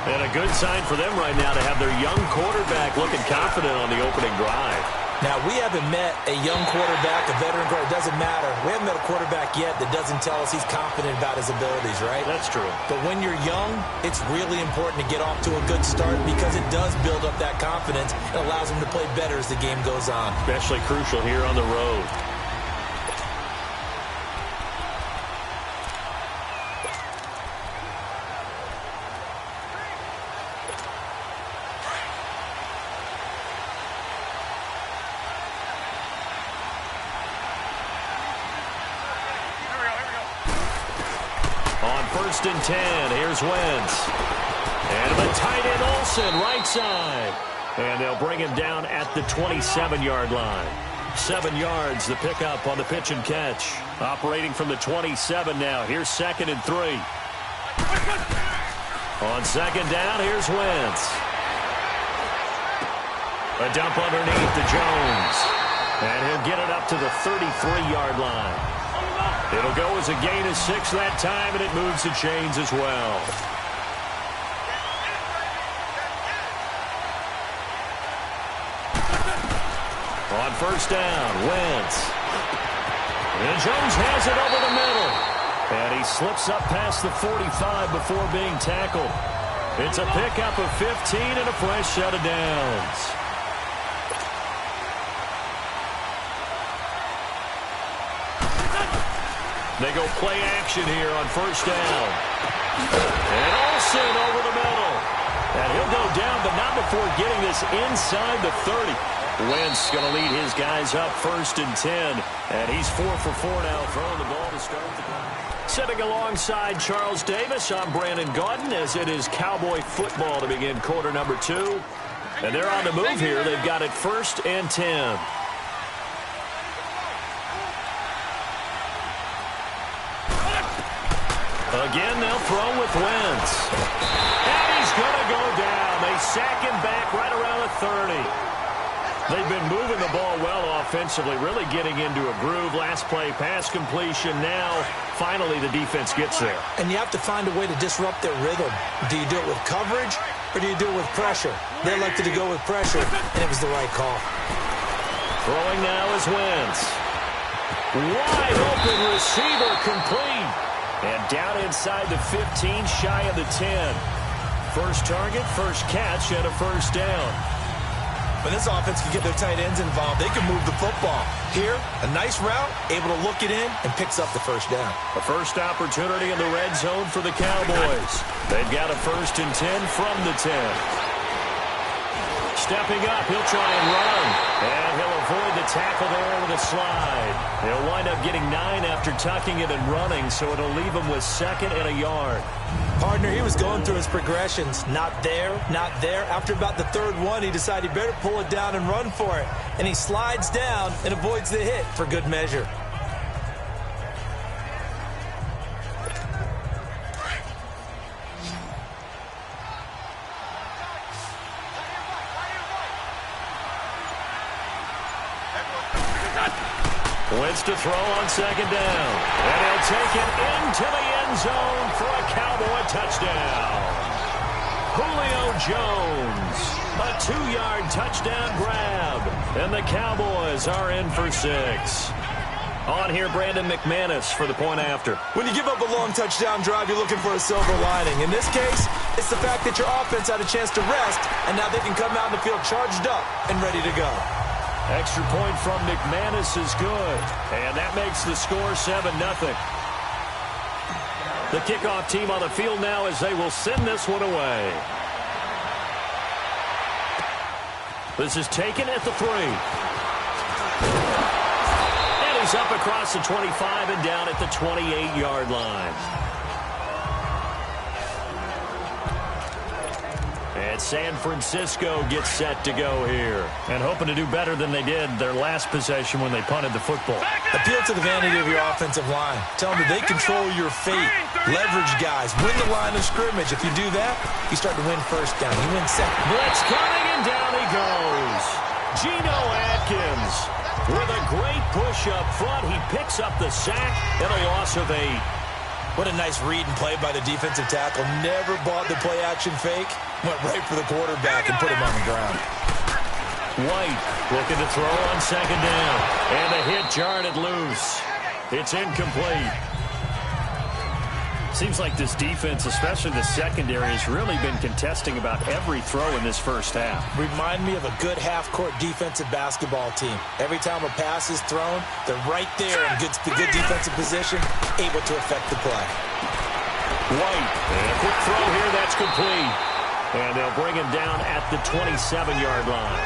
And a good sign for them right now to have their young quarterback looking confident on the opening drive. Now, we haven't met a young quarterback, a veteran quarterback. It doesn't matter. We haven't met a quarterback yet that doesn't tell us he's confident about his abilities, right? That's true. But when you're young, it's really important to get off to a good start because it does build up that confidence. It allows him to play better as the game goes on. Especially crucial here on the road. On 1st and 10, here's Wentz. And the tight end Olsen, right side. And they'll bring him down at the 27-yard line. 7 yards, the pickup on the pitch and catch. Operating from the 27 now. Here's 2nd and 3. On 2nd down, here's Wentz. A dump underneath to Jones. And he'll get it up to the 33-yard line. It'll go as a gain of 6 that time, and it moves the chains as well. On 1st down, Wentz. And Jones has it over the middle. And he slips up past the 45 before being tackled. It's a pickup of 15 and a fresh set of downs. They go play action here on first down. And Olsen over the middle. And he'll go down, but not before getting this inside the 30. Wentz going to lead his guys up 1st and 10. And he's 4 for 4 now, throwing the ball to start the game. Sitting alongside Charles Davis, I'm Brandon Gaudin, as it is Cowboy football to begin quarter number 2. And they're on the move here. They've got it 1st and 10. Again, they'll throw with Wentz. And he's going to go down. They sack him back right around the 30. They've been moving the ball well offensively, really getting into a groove. Last play, pass completion. Now, finally, the defense gets there. And you have to find a way to disrupt their rhythm. Do you do it with coverage, or do you do it with pressure? They elected to go with pressure, and it was the right call. Throwing now is Wentz. Wide open receiver, complete. And down inside the 15, shy of the 10. First target, first catch, and a first down. When this offense can get their tight ends involved, they can move the football. Here, a nice route, able to look it in, and picks up the first down. A first opportunity in the red zone for the Cowboys. They've got a 1st and 10 from the 10. Stepping up, he'll try and run. And he'll avoid the tackle there with a slide. He'll wind up getting 9 after tucking it and running, so it'll leave him with 2nd and a yard. Partner, he was going through his progressions. Not there, not there. After about the 3rd one, he decided he better pull it down and run for it. And he slides down and avoids the hit for good measure. Wentz to throw on 2nd down. And he'll take it into the end zone for a Cowboy touchdown. Julio Jones, a 2-yard touchdown grab. And the Cowboys are in for 6. On here, Brandon McManus for the point after. When you give up a long touchdown drive, you're looking for a silver lining. In this case, it's the fact that your offense had a chance to rest, and now they can come out in the field charged up and ready to go. Extra point from McManus is good. And that makes the score 7-0. The kickoff team on the field now as they will send this one away. This is taken at the 3. And he's up across the 25 and down at the 28-yard line. And San Francisco gets set to go here. And hoping to do better than they did their last possession when they punted the football. Appeal to the vanity of your offensive line. Tell them that they control your fate. Leverage guys. Win the line of scrimmage. If you do that, you start to win first down. You win second. Blitz coming, and down he goes. Geno Atkins with a great push up front. He picks up the sack and a loss of 8. What a nice read and play by the defensive tackle. Never bought the play-action fake. Went right for the quarterback and put him on the ground. White looking to throw on 2nd down. And the hit jarred it loose. It's incomplete. Seems like this defense, especially the secondary, has really been contesting about every throw in this first half. Remind me of a good half-court defensive basketball team. Every time a pass is thrown, they're right there in good defensive position, able to affect the play. White, and a quick throw here, that's complete. And they'll bring him down at the 27-yard line.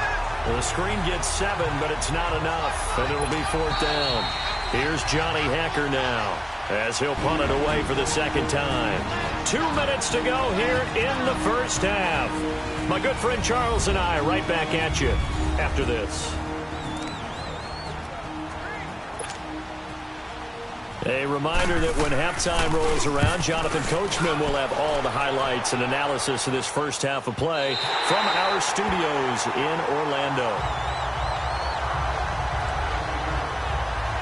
Well, the screen gets 7, but it's not enough, and it'll be 4th down. Here's Johnny Hacker now, as he'll punt it away for the 2nd time. 2 minutes to go here in the first half. My good friend Charles and I right back at you after this. A reminder that when halftime rolls around, Jonathan Coachman will have all the highlights and analysis of this first half of play from our studios in Orlando.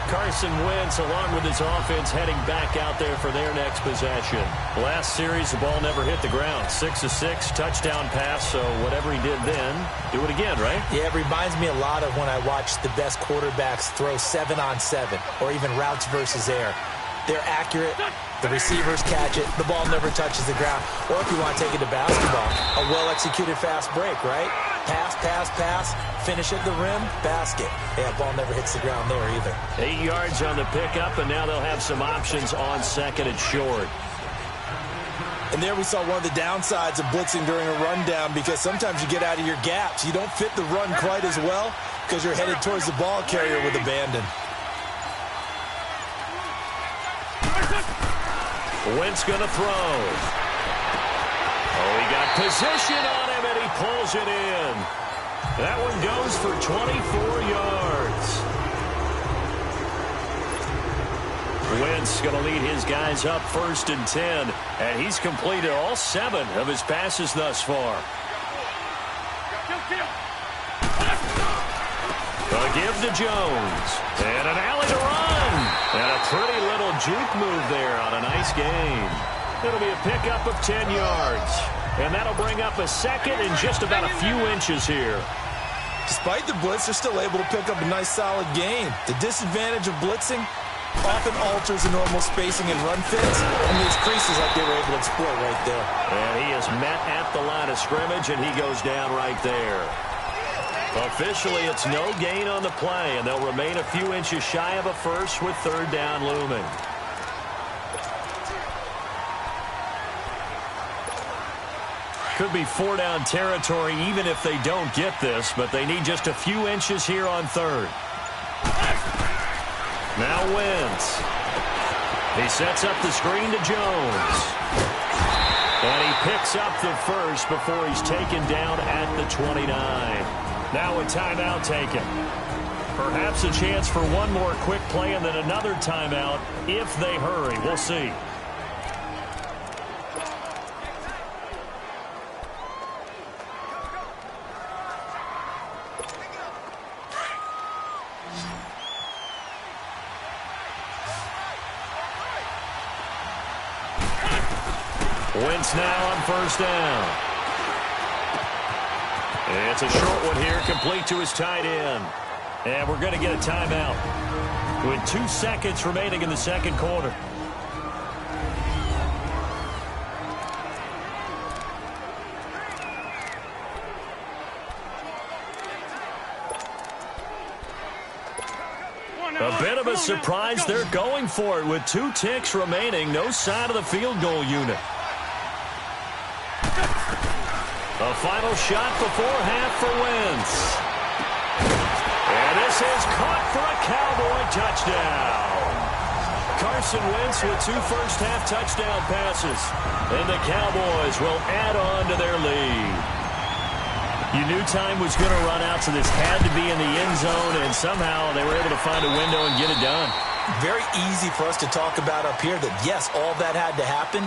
Carson Wentz, along with his offense, heading back out there for their next possession. Last series, the ball never hit the ground. 6 of 6, touchdown pass, so whatever he did then, do it again, right? Yeah, it reminds me a lot of when I watched the best quarterbacks throw 7-on-7, or even routes versus air. they're accurate. The receivers catch it. The ball never touches the ground. Or if you want to take it to basketball, a well-executed fast break, right? Pass, pass, pass, finish at the rim, basket. Yeah, ball never hits the ground there either. 8 yards on the pickup, and now they'll have some options on second and short. And there we saw one of the downsides of blitzing during a rundown, because sometimes you get out of your gaps. You don't fit the run quite as well because you're headed towards the ball carrier with abandon. Wentz going to throw. Oh, he got position on him, and he pulls it in. That one goes for 24 yards. Wentz going to lead his guys up 1st and 10, and he's completed all 7 of his passes thus far. A give to Jones, and an alley to run, and a pretty little juke move there on a nice game. It'll be a pickup of 10 yards, and that'll bring up a second and just about a few inches here. Despite the blitz, they're still able to pick up a nice solid gain. The disadvantage of blitzing often alters the normal spacing and run fits, and these creases like they were able to exploit right there. And he is met at the line of scrimmage, and he goes down right there. Officially, it's no gain on the play, and they'll remain a few inches shy of a first with 3rd down looming. Could be 4-down territory even if they don't get this, but they need just a few inches here on 3rd. Now Wentz. He sets up the screen to Jones. And he picks up the first before he's taken down at the 29. Now a timeout taken. Perhaps a chance for one more quick play and then another timeout if they hurry. We'll see. Wentz now on 1st down. It's a short one here, complete to his tight end. And we're going to get a timeout with 2 seconds remaining in the second quarter. A bit of a surprise. They're going for it with 2 ticks remaining. No sign of the field goal unit. A final shot before half for Wentz. And this is caught for a Cowboy touchdown. Carson Wentz with 2 first-half touchdown passes. And the Cowboys will add on to their lead. You knew time was going to run out, so this had to be in the end zone, and somehow they were able to find a window and get it done. Very easy for us to talk about up here that, yes, all that had to happen.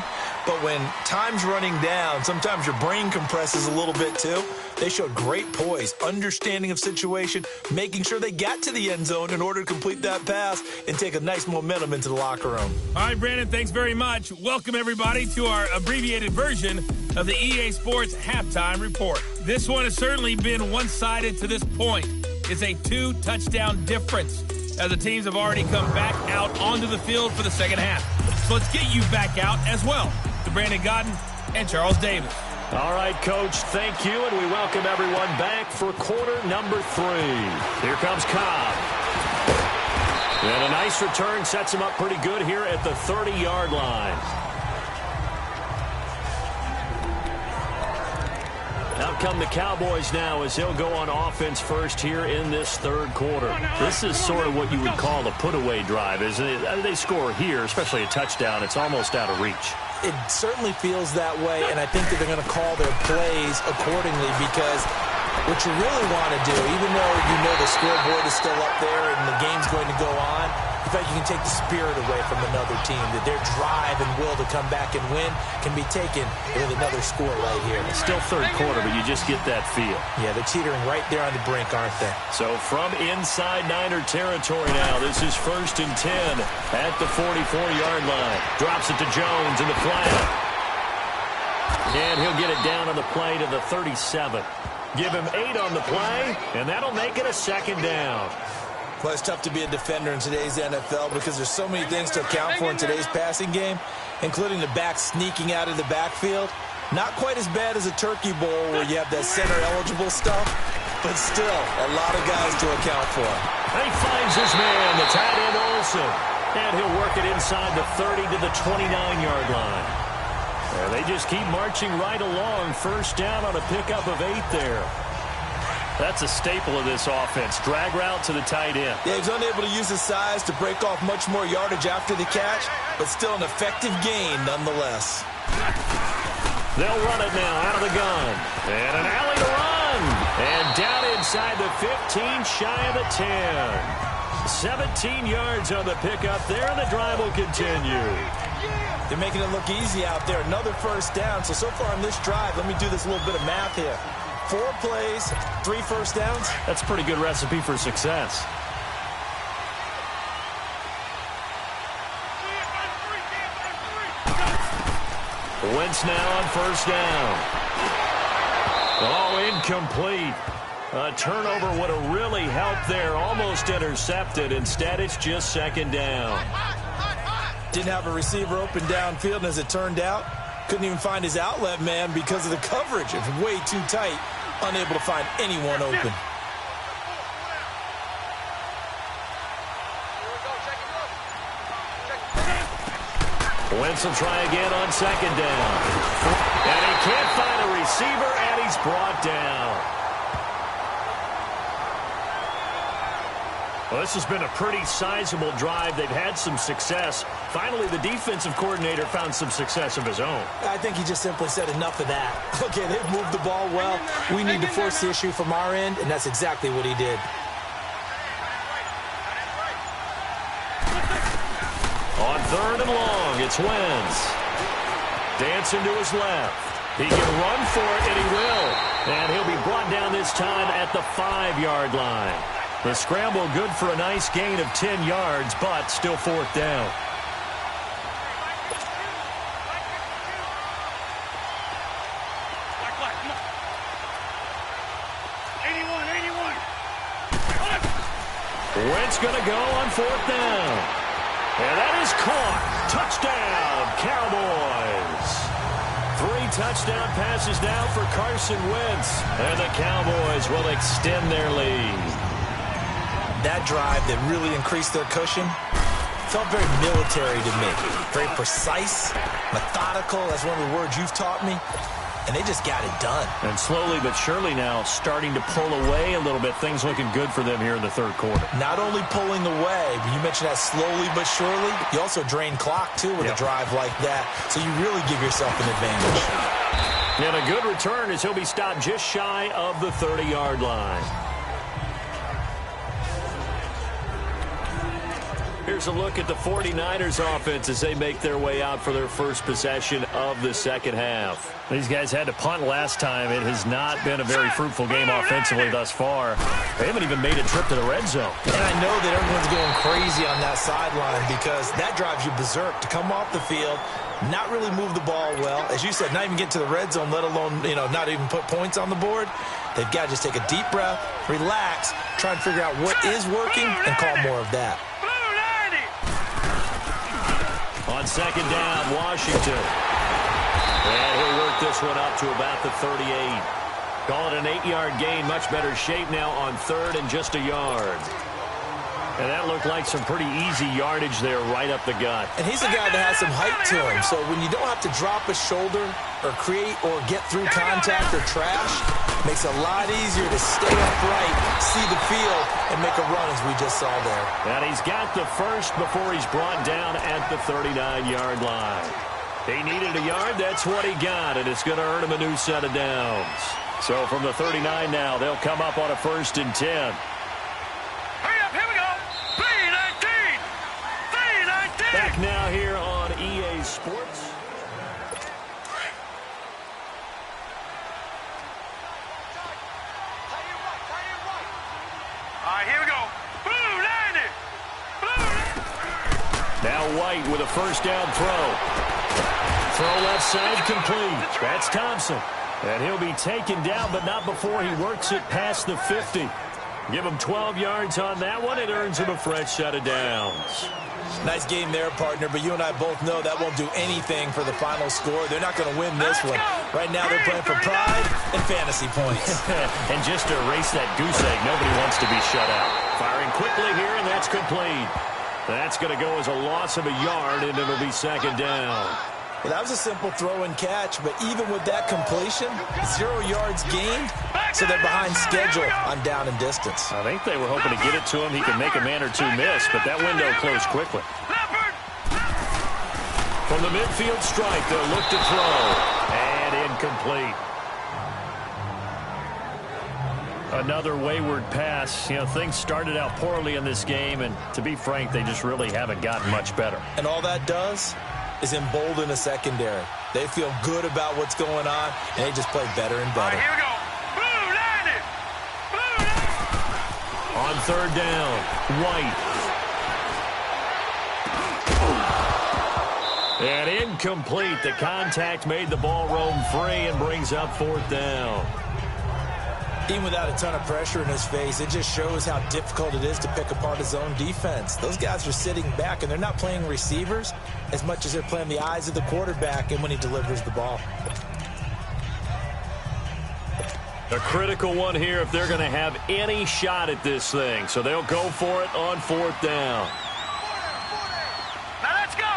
But when time's running down, sometimes your brain compresses a little bit too. They showed great poise, understanding of situation, making sure they got to the end zone in order to complete that pass and take a nice momentum into the locker room. All right, Brandon, thanks very much. Welcome, everybody, to our abbreviated version of the EA Sports Halftime Report. This one has certainly been one-sided to this point. It's a 2-touchdown difference, as the teams have already come back out onto the field for the second half. So let's get you back out as well, to Brandon Godden and Charles Davis. All right, Coach, thank you, and we welcome everyone back for quarter number 3. Here comes Cobb. And a nice return sets him up pretty good here at the 30-yard line. Out come the Cowboys now as they'll go on offense first here in this third quarter. This is sort of what you would call a put-away drive, isn't it? They score here, especially a touchdown. It's almost out of reach. It certainly feels that way, and I think that they're going to call their plays accordingly, because what you really want to do, even though you know the scoreboard is still up there and the game's going to go on, in fact, you can take the spirit away from another team, that their drive and will to come back and win can be taken with another score right here. It's still third quarter, but you just get that feel. Yeah, they're teetering right there on the brink, aren't they? So from inside Niner territory now, this is 1st and 10 at the 44-yard line. Drops it to Jones in the flat. And he'll get it down on the play to the 37. Give him 8 on the play, and that'll make it a second down. Well, it's tough to be a defender in today's NFL because there's so many things to account for in today's passing game, including the back sneaking out of the backfield. Not quite as bad as a turkey bowl where you have that center-eligible stuff, but still a lot of guys to account for. And he finds his man, the tight end Olsen. And he'll work it inside the 30 to the 29-yard line. And they just keep marching right along. First down on a pickup of 8 there. That's a staple of this offense. Drag route to the tight end. Yeah, he's unable to use his size to break off much more yardage after the catch, but still an effective gain nonetheless. They'll run it now out of the gun. And an alley to run. And down inside the 15, shy of the 10. 17 yards on the pickup there, and the drive will continue. They're making it look easy out there. Another first down. So far on this drive, let me do this little bit of math here. 4 plays, 3 first downs. That's a pretty good recipe for success. Wentz now on first down. Oh, incomplete. A turnover would have really helped there. Almost intercepted. Instead, it's just second down. Didn't have a receiver open downfield, and as it turned out, couldn't even find his outlet man because of the coverage. It was way too tight. Unable to find anyone open. Wentz will try again on second down. And he can't find a receiver, and he's brought down. Well, this has been a pretty sizable drive. They've had some success. Finally, the defensive coordinator found some success of his own. I think he just simply said enough of that. Okay, they've moved the ball well. We need to force the issue from our end, and that's exactly what he did. On third and long, it's Wentz. Dancing to his left. He can run for it, and he will. And he'll be brought down this time at the 5-yard line. The scramble good for a nice gain of 10 yards, but still fourth down. Wentz going to go on fourth down. And that is caught. Touchdown, Cowboys. 3 touchdown passes now for Carson Wentz. And the Cowboys will extend their lead. That drive that really increased their cushion felt very military to me. Very precise, methodical. That's one of the words you've taught me. And they just got it done. And slowly but surely now starting to pull away a little bit. Things looking good for them here in the third quarter. Not only pulling away, but you mentioned that slowly but surely. You also drain clock, too, with a drive like that. So you really give yourself an advantage. And a good return as he'll be stopped just shy of the 30-yard line. Here's a look at the 49ers offense as they make their way out for their first possession of the second half. These guys had to punt last time. It has not been a very fruitful game offensively thus far. They haven't even made a trip to the red zone. And I know that everyone's going crazy on that sideline because that drives you berserk to come off the field, not really move the ball well. As you said, not even get to the red zone, let alone, not even put points on the board. They've got to just take a deep breath, relax, try and figure out what is working, and call more of that. On second down, Washington. And he'll work this one up to about the 38. Call it an 8-yard gain. Much better shape now on third and just a yard. And that looked like some pretty easy yardage there right up the gut. And he's a guy that has some height to him. So when you don't have to drop a shoulder or create or get through contact or trash, makes it a lot easier to stay upright, see the field, and make a run as we just saw there. And he's got the first before he's brought down at the 39-yard line. He needed a yard. That's what he got, and it's going to earn him a new set of downs. So from the 39 now, they'll come up on a 1st and 10. Hurry up, here we go. 3-19. 3-19. Back now here on EA Sports. All right, here we go. Blue 90. Now White with a first down throw. Throw left side complete. That's Thompson. And he'll be taken down, but not before he works it past the 50. Give him 12 yards on that one. It earns him a fresh set of downs. Nice game there, partner, but you and I both know that won't do anything for the final score. They're not going to win this one. Right now they're playing for pride and fantasy points. And just to erase that goose egg, nobody wants to be shut out. Firing quickly here, and that's complete. That's going to go as a loss of a yard, and it'll be second down. Well, that was a simple throw and catch, but even with that completion, 0 yards gained, so they're behind schedule on down and distance. I think they were hoping to get it to him. He can make a man or two miss, but that window closed quickly. From the midfield stripe, they'll look to throw, and incomplete. Another wayward pass. You know, things started out poorly in this game, and to be frank, they just really haven't gotten much better. And all that does is embolden the secondary. They feel good about what's going on, and they just play better and better. All right, here we go. Blue landed. Blue landed. On third down, White. And incomplete. The contact made the ball roam free and brings up fourth down. Even without a ton of pressure in his face, it just shows how difficult it is to pick apart his own defense. Those guys are sitting back, and they're not playing receivers as much as they're playing the eyes of the quarterback and when he delivers the ball. A critical one here if they're going to have any shot at this thing. So they'll go for it on fourth down. Now let's go.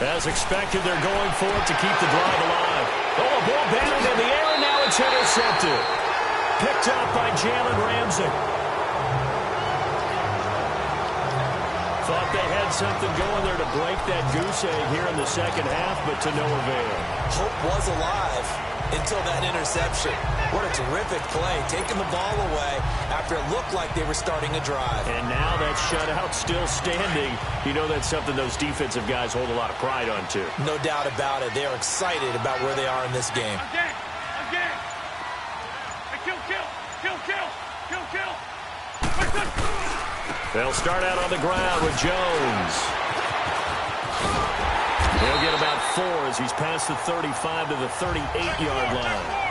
As expected, they're going for it to keep the drive alive. Oh, a ball batted in the air, and now it's intercepted. Picked up by Jalen Ramsey. Thought they had something going there to break that goose egg here in the second half, but to no avail. Hope was alive until that interception. What a terrific play, taking the ball away after it looked like they were starting a drive. And now that shutout still standing. You know that's something those defensive guys hold a lot of pride on, too. No doubt about it. They are excited about where they are in this game. Again. Hey, kill. They'll start out on the ground with Jones. He'll get about 4 as he's past the 35 to the 38-yard line.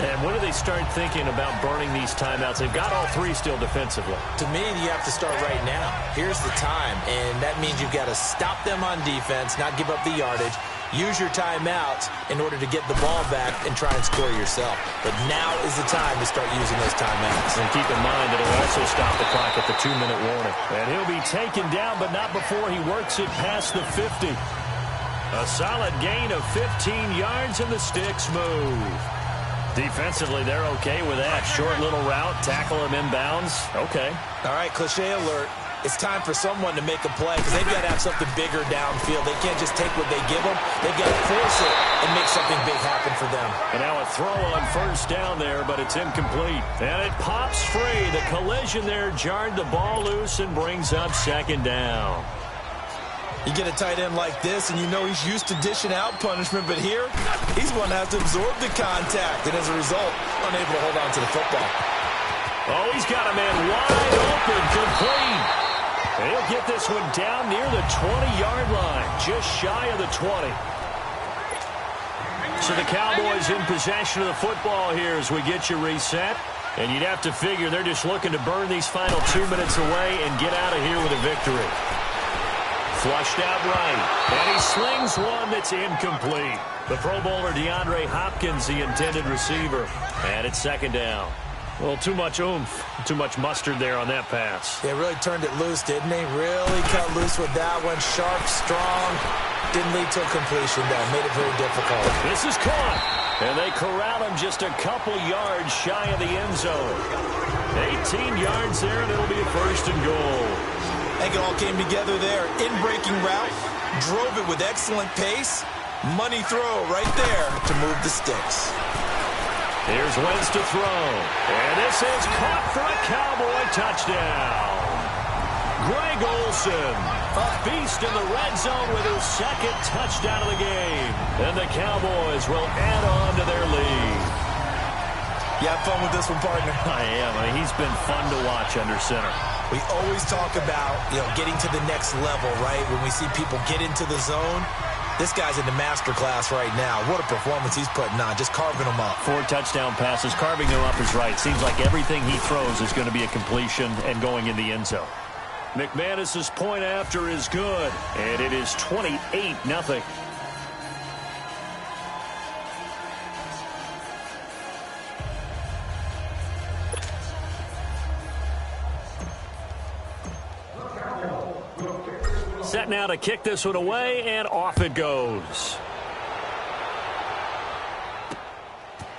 And when do they start thinking about burning these timeouts? They've got all 3 still defensively. To me, you have to start right now. Here's the time, and that means you've got to stop them on defense, not give up the yardage, use your timeouts in order to get the ball back and try and score yourself. But now is the time to start using those timeouts. And keep in mind that it'll also stop the clock at the 2-minute warning. And he'll be taken down, but not before he works it past the 50. A solid gain of 15 yards, and the sticks move. Defensively, they're okay with that. Short little route, tackle him inbounds. Okay. All right, cliche alert. It's time for someone to make a play because they've got to have something bigger downfield. They can't just take what they give them. They've got to force it and make something big happen for them. And now a throw on first down there, but it's incomplete. And it pops free. The collision there jarred the ball loose and brings up second down. You get a tight end like this, and you know he's used to dishing out punishment, but here, he's one that has to absorb the contact, and as a result, unable to hold on to the football. Oh, he's got a man wide open, complete. And he'll get this one down near the 20-yard line, just shy of the 20. So the Cowboys in possession of the football here as we get you reset. And you'd have to figure they're just looking to burn these final 2 minutes away and get out of here with a victory. Flushed out right, and he slings one that's incomplete. The Pro Bowler DeAndre Hopkins, the intended receiver, and it's second down. Well, too much oomph, too much mustard there on that pass. They really turned it loose, didn't they? Really cut loose with that one. Sharp, strong. Didn't lead to a completion, though. Made it very difficult. This is caught, and they corral him just a couple yards shy of the end zone. 18 yards there, and it'll be a first and goal. I think it all came together there. In-breaking route, drove it with excellent pace. Money throw right there to move the sticks. Here's Wentz to throw. And this is caught for a Cowboy touchdown. Greg Olsen, a beast in the red zone with his second touchdown of the game. And the Cowboys will add on to their lead. You have fun with this one, partner? I am. I mean, he's been fun to watch under center. We always talk about, getting to the next level, right? When we see people get into the zone, This guy's in the master class right now. What a performance he's putting on, just carving them up. 4 touchdown passes. Carving them up is right. Seems like everything he throws is going to be a completion and going in the end zone. McManus's point after is good, and it is 28-0. Set now to kick this one away, and off it goes.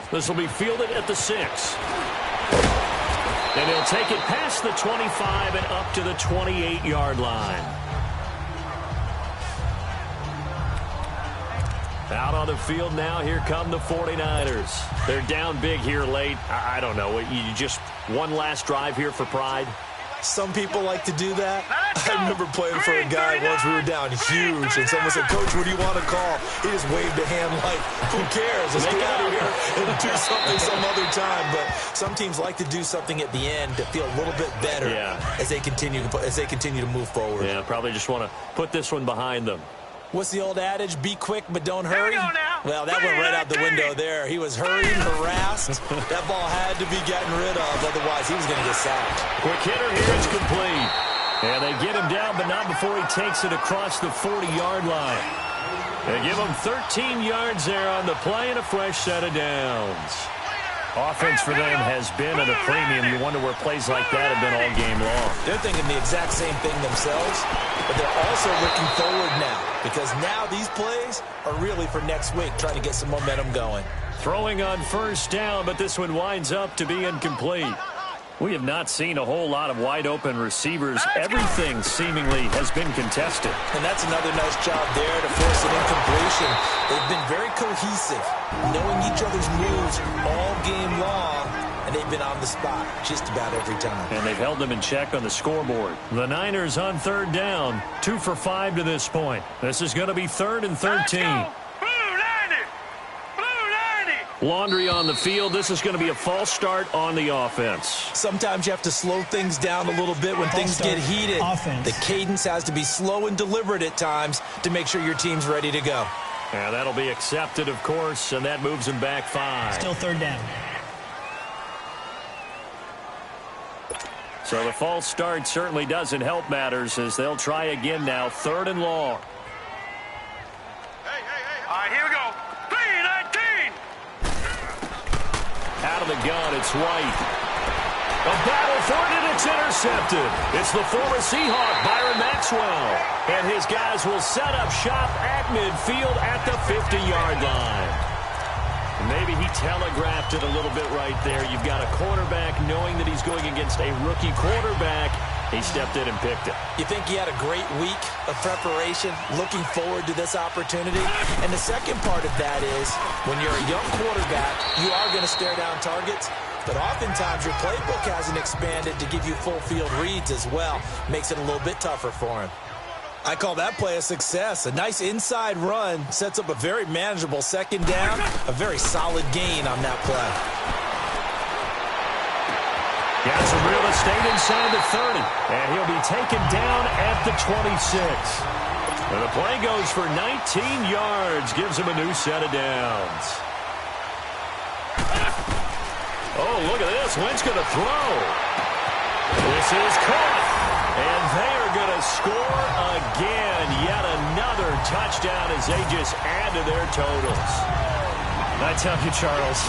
This will be fielded at the 6. And he'll take it past the 25 and up to the 28-yard line. Out on the field now, here come the 49ers. They're down big here late. I don't know. You just one last drive here for pride? Some people like to do that. I remember playing for a guy once. We were down huge, and someone said, "Coach, what do you want to call?" He just waved a hand like, "Who cares? Let's get out of here and do something some other time." But some teams like to do something at the end to feel a little bit better as they continue to move forward. Yeah, probably just want to put this one behind them. What's the old adage? Be quick, but don't hurry. Here we go now. Well, that went right out the window there. He was hurrying, harassed. That ball had to be gotten rid of, otherwise he was going to get sacked. Quick hitter here is complete. And they get him down, but not before he takes it across the 40-yard line. They give him 13 yards there on the play and a fresh set of downs. Offense for them has been at a premium. You wonder where plays like that have been all game long. They're thinking the exact same thing themselves, but they're also looking forward now, because now these plays are really for next week, trying to get some momentum going. Throwing on first down, but this one winds up to be incomplete. We have not seen a whole lot of wide-open receivers. Everything seemingly has been contested. And that's another nice job there to force an incompletion. They've been very cohesive, knowing each other's moves all game long, and they've been on the spot just about every time. And they've held them in check on the scoreboard. The Niners on third down, 2 for 5 to this point. This is going to be 3rd and 13. Laundry on the field. This is going to be a false start on the offense. Sometimes you have to slow things down a little bit when things get heated. Offense. The cadence has to be slow and deliberate at times to make sure your team's ready to go. And that'll be accepted, of course, and that moves them back 5. Still third down. So the false start certainly doesn't help matters, as they'll try again now, 3rd and long. All right, here we go. 3-19. Out of the gun, it's White. A battle for it, and it's intercepted. It's the former Seahawk, Byron Maxwell. And his guys will set up shop at midfield at the 50-yard line. Maybe he telegraphed it a little bit right there. You've got a quarterback knowing that he's going against a rookie quarterback. He stepped in and picked it. You think he had a great week of preparation, looking forward to this opportunity? And the second part of that is, when you're a young quarterback, you are going to stare down targets, but oftentimes your playbook hasn't expanded to give you full field reads as well. Makes it a little bit tougher for him. I call that play a success. A nice inside run sets up a very manageable second down, a very solid gain on that play. Got some real estate inside the 30, and he'll be taken down at the 26. And the play goes for 19 yards, gives him a new set of downs. Oh, look at this. Wentz going to throw. This is caught, and they are going to score again. Yet another touchdown as they just add to their totals. I tell you, Charles,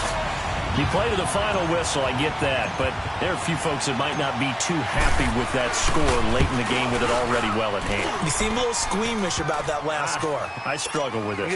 you play to the final whistle, I get that, but there are a few folks that might not be too happy with that score late in the game with it already well at hand. You seem a little squeamish about that last score. I struggle with it.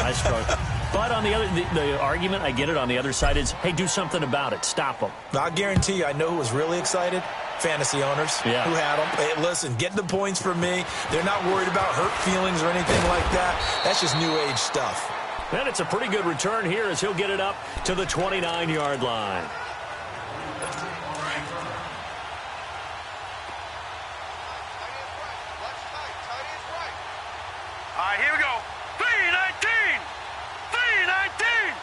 I struggle. But on the other, the argument, I get it, on the other side is, hey, do something about it. Stop them. I guarantee you, I know who was really excited. Fantasy owners who had them. Hey, listen, get the points from me. They're not worried about hurt feelings or anything like that. That's just new age stuff. And it's a pretty good return here as he'll get it up to the 29-yard line. All right, here we go. 3-19. 3-19.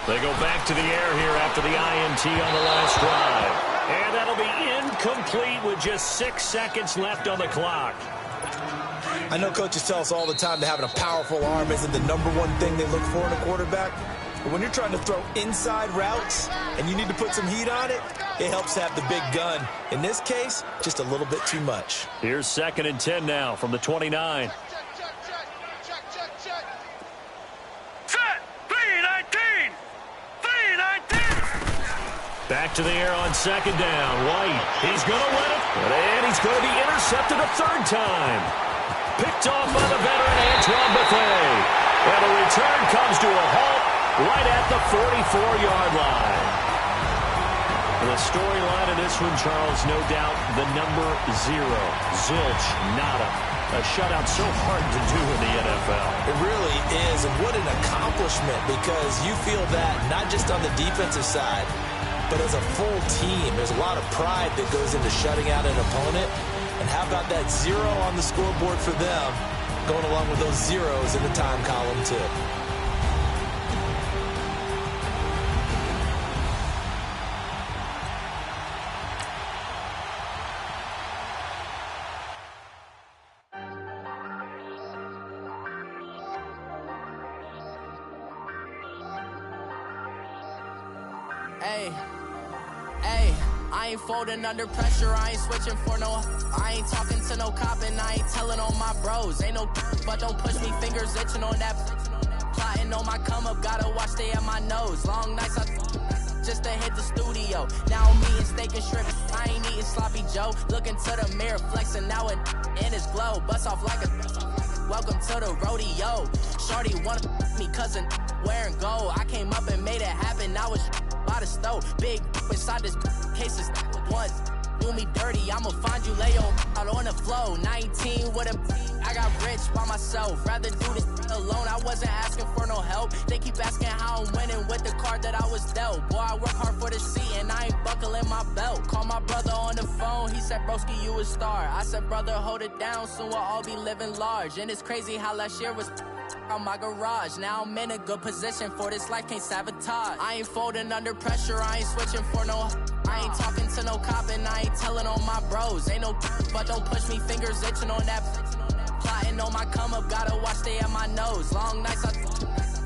They go back to the air here after the INT on the last drive. And that'll be incomplete with just 6 seconds left on the clock. I know coaches tell us all the time that having a powerful arm isn't the #1 thing they look for in a quarterback. But when you're trying to throw inside routes and you need to put some heat on it, it helps to have the big gun. In this case, just a little bit too much. Here's 2nd and 10 now from the 29. Set. 3-19. 3-19. Back to the air on 2nd down. White, he's going to win it, and he's going to be intercepted a 3rd time. Picked off by the veteran Antoine Bethea. And the return comes to a halt right at the 44-yard line. The storyline in this one, Charles, no doubt the number 0. Zilch, nada. A shutout so hard to do in the NFL. It really is, and what an accomplishment, because you feel that not just on the defensive side, but as a full team. There's a lot of pride that goes into shutting out an opponent. And how about that 0 on the scoreboard for them, going along with those zeros in the time column, too. Hey, I ain't folding under pressure, I ain't switching for no, I ain't talking to no cop and I ain't telling on my bros, ain't no, but don't push me, fingers itching on that, plotting on my come up, gotta watch stay at my nose, long nights just to hit the studio, now I'm eating steak and shrimp, I ain't eating sloppy Joe, looking to the mirror, flexing now and in his glow, bust off like a, welcome to the rodeo, shorty wanna me cousin wearing gold, I came up and made it happen, I was by the stove, big inside this case is once do me dirty, I'ma find you lay out on the floor, 19 with a I got rich by myself, rather do this alone, I wasn't asking for no help, they keep asking how I'm winning with the card that I was dealt, boy I work hard for the seat and I ain't buckling my belt, call my brother on the phone, he said broski you a star, I said brother hold it down, soon we'll all be living large, and it's crazy how last year was on my garage, now I'm in a good position for this life, can't sabotage, I ain't folding under pressure, I ain't switching for no, I ain't talking to no cop and I ain't telling on my bros, ain't no, but don't push me, fingers itching on that, plotting on my come up, gotta watch stay at my nose, long nights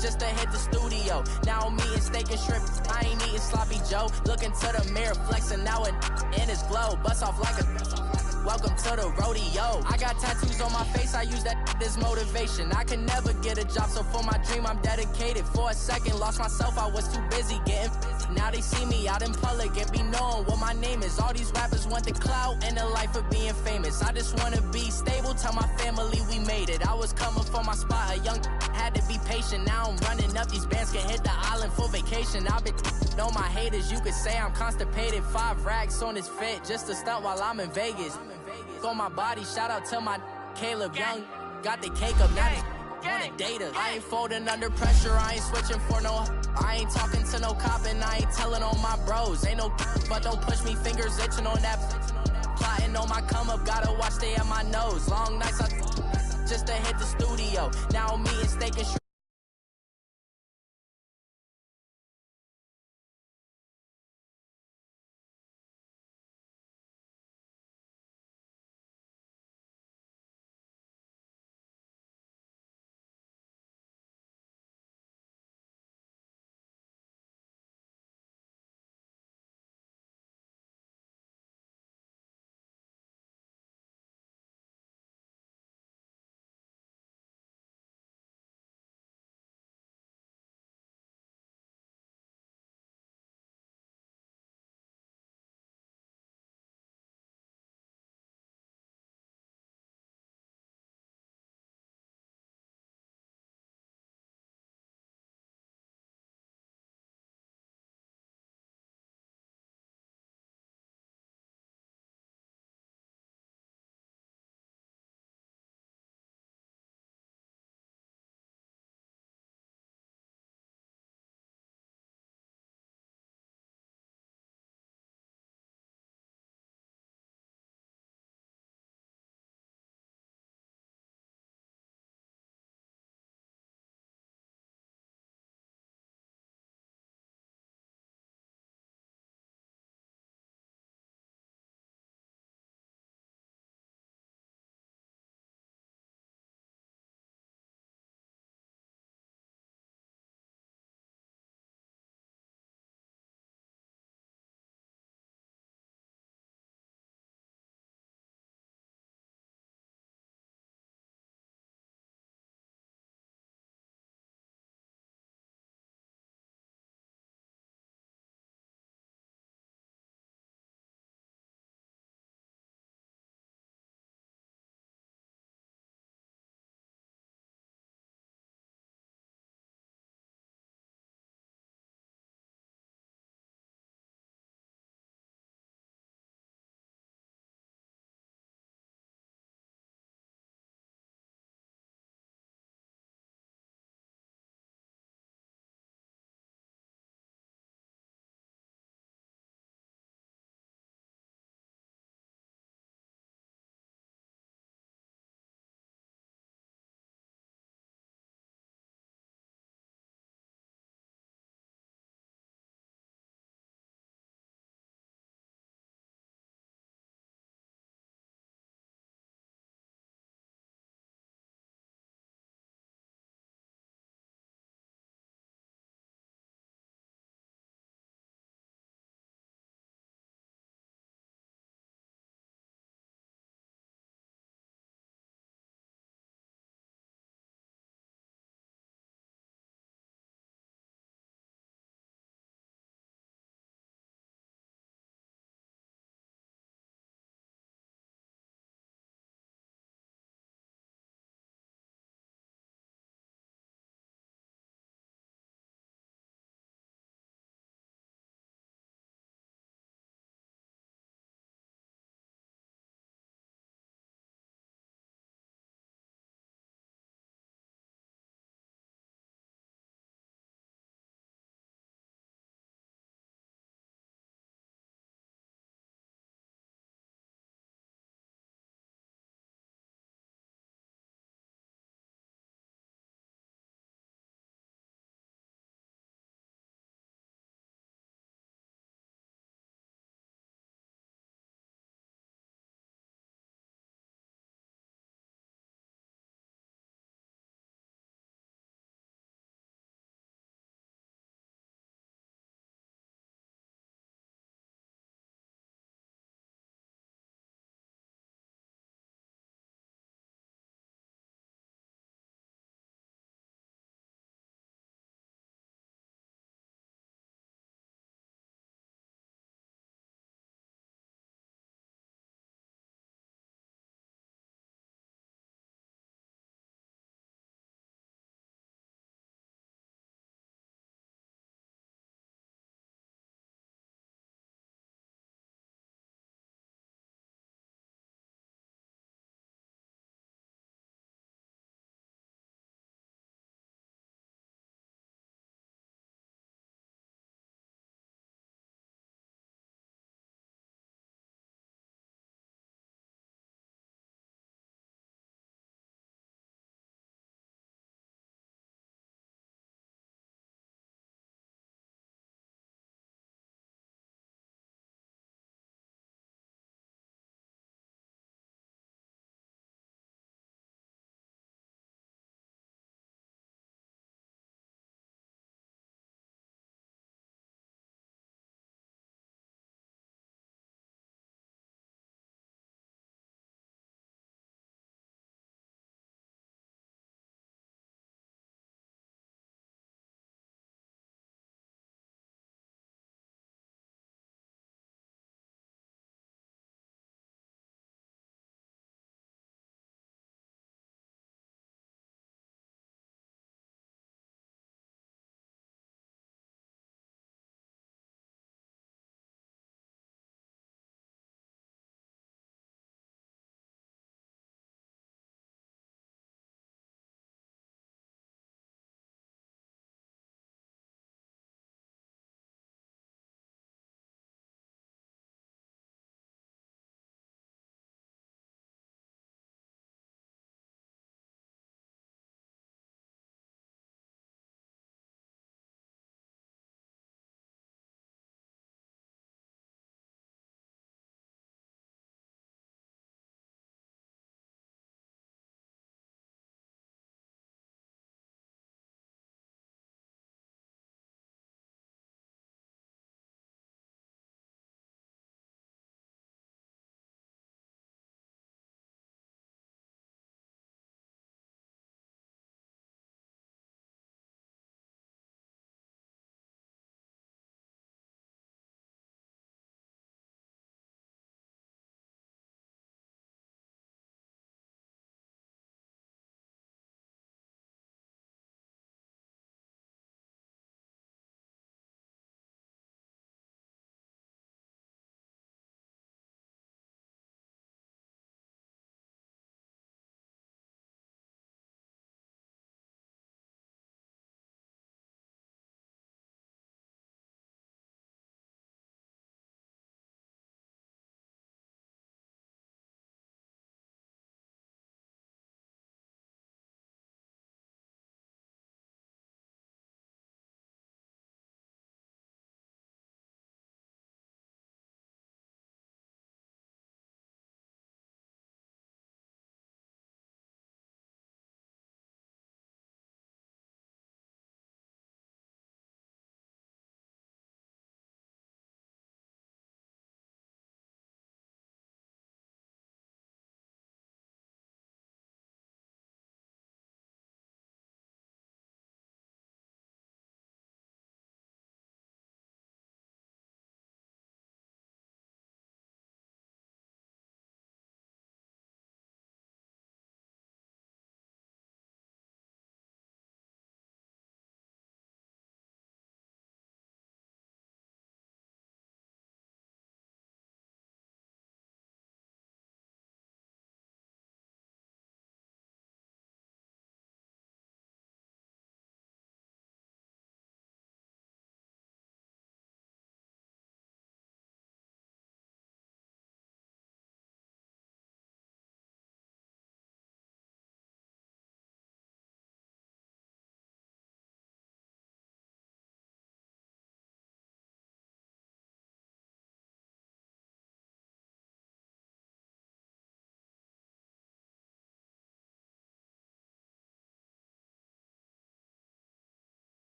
just to hit the studio, now I'm eating steak and shrimp, I ain't eating sloppy Joe, looking to the mirror, flexing now and in his glow, bust off like a, welcome to the rodeo, I got tattoos on my face, I use that as motivation, I can never get a job, so for my dream I'm dedicated, for a second lost myself, I was too busy getting, now they see me out in public and be knowing what my name is, all these rappers want the clout and the life of being famous, I just wanna be stable, tell my family we made it, I was coming for my spot, a young had to be patient, now I'm running up, these bands can hit the island for vacation, I've been know my haters, you could say I'm constipated, 5 racks on his fit, just to stunt while I'm in Vegas, on my body, shout out to my Caleb Young, got the cake up, now they on the data, I ain't folding under pressure, I ain't switching for no, I ain't talking to no cop and I ain't telling on my bros, ain't no, but don't push me, fingers itching on that, plotting on my come up, gotta watch stay at my nose, long nights just to hit the studio, now I'm eating steak and shrimp.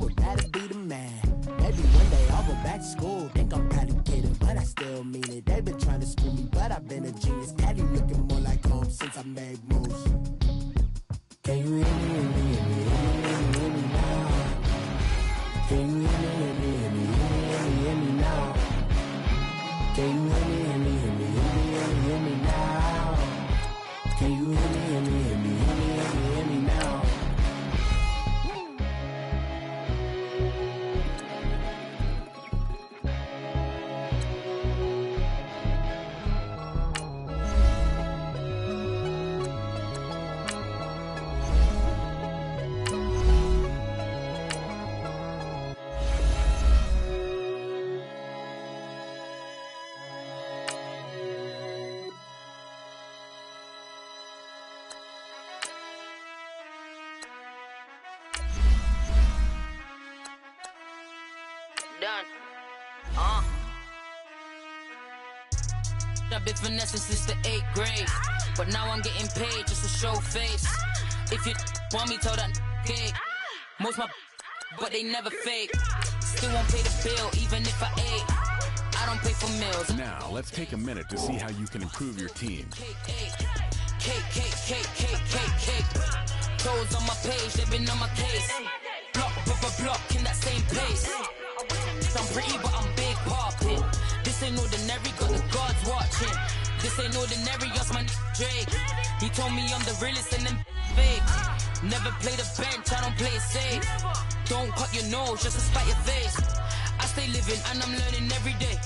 would rather be the man. Maybe one day I'll go back to school. Think I'm probably kidding, but I still mean it. They've been trying to school me, but I've been a genius. Caddy looking more like home since I made moves. Can you hear me, hear me, hear me, hear me now? Can you hear me, hear me, hear me, hear me now? Can you hear me, hear me, hear me, hear me now? Can you hear me, hear me, hear me, hear me now? Done. I've been finessing since the 8th grade, but now I'm getting paid just to show face. If you want me, tell that cake. Most my but they never fake. Still won't pay the bill, even if I ate. I don't pay for meals. Now, let's take a minute to see how you can improve your team. Cake. Trolls on my page, they've been on my case. Block in that same pace. I'm pretty, but I'm big poppin'. This ain't ordinary, got the gods watching. This ain't ordinary, that's my Drake. He told me I'm the realest and them fake. Never play the bench, I don't play it safe. Don't cut your nose just to spite your face. I stay living and I'm learning every day.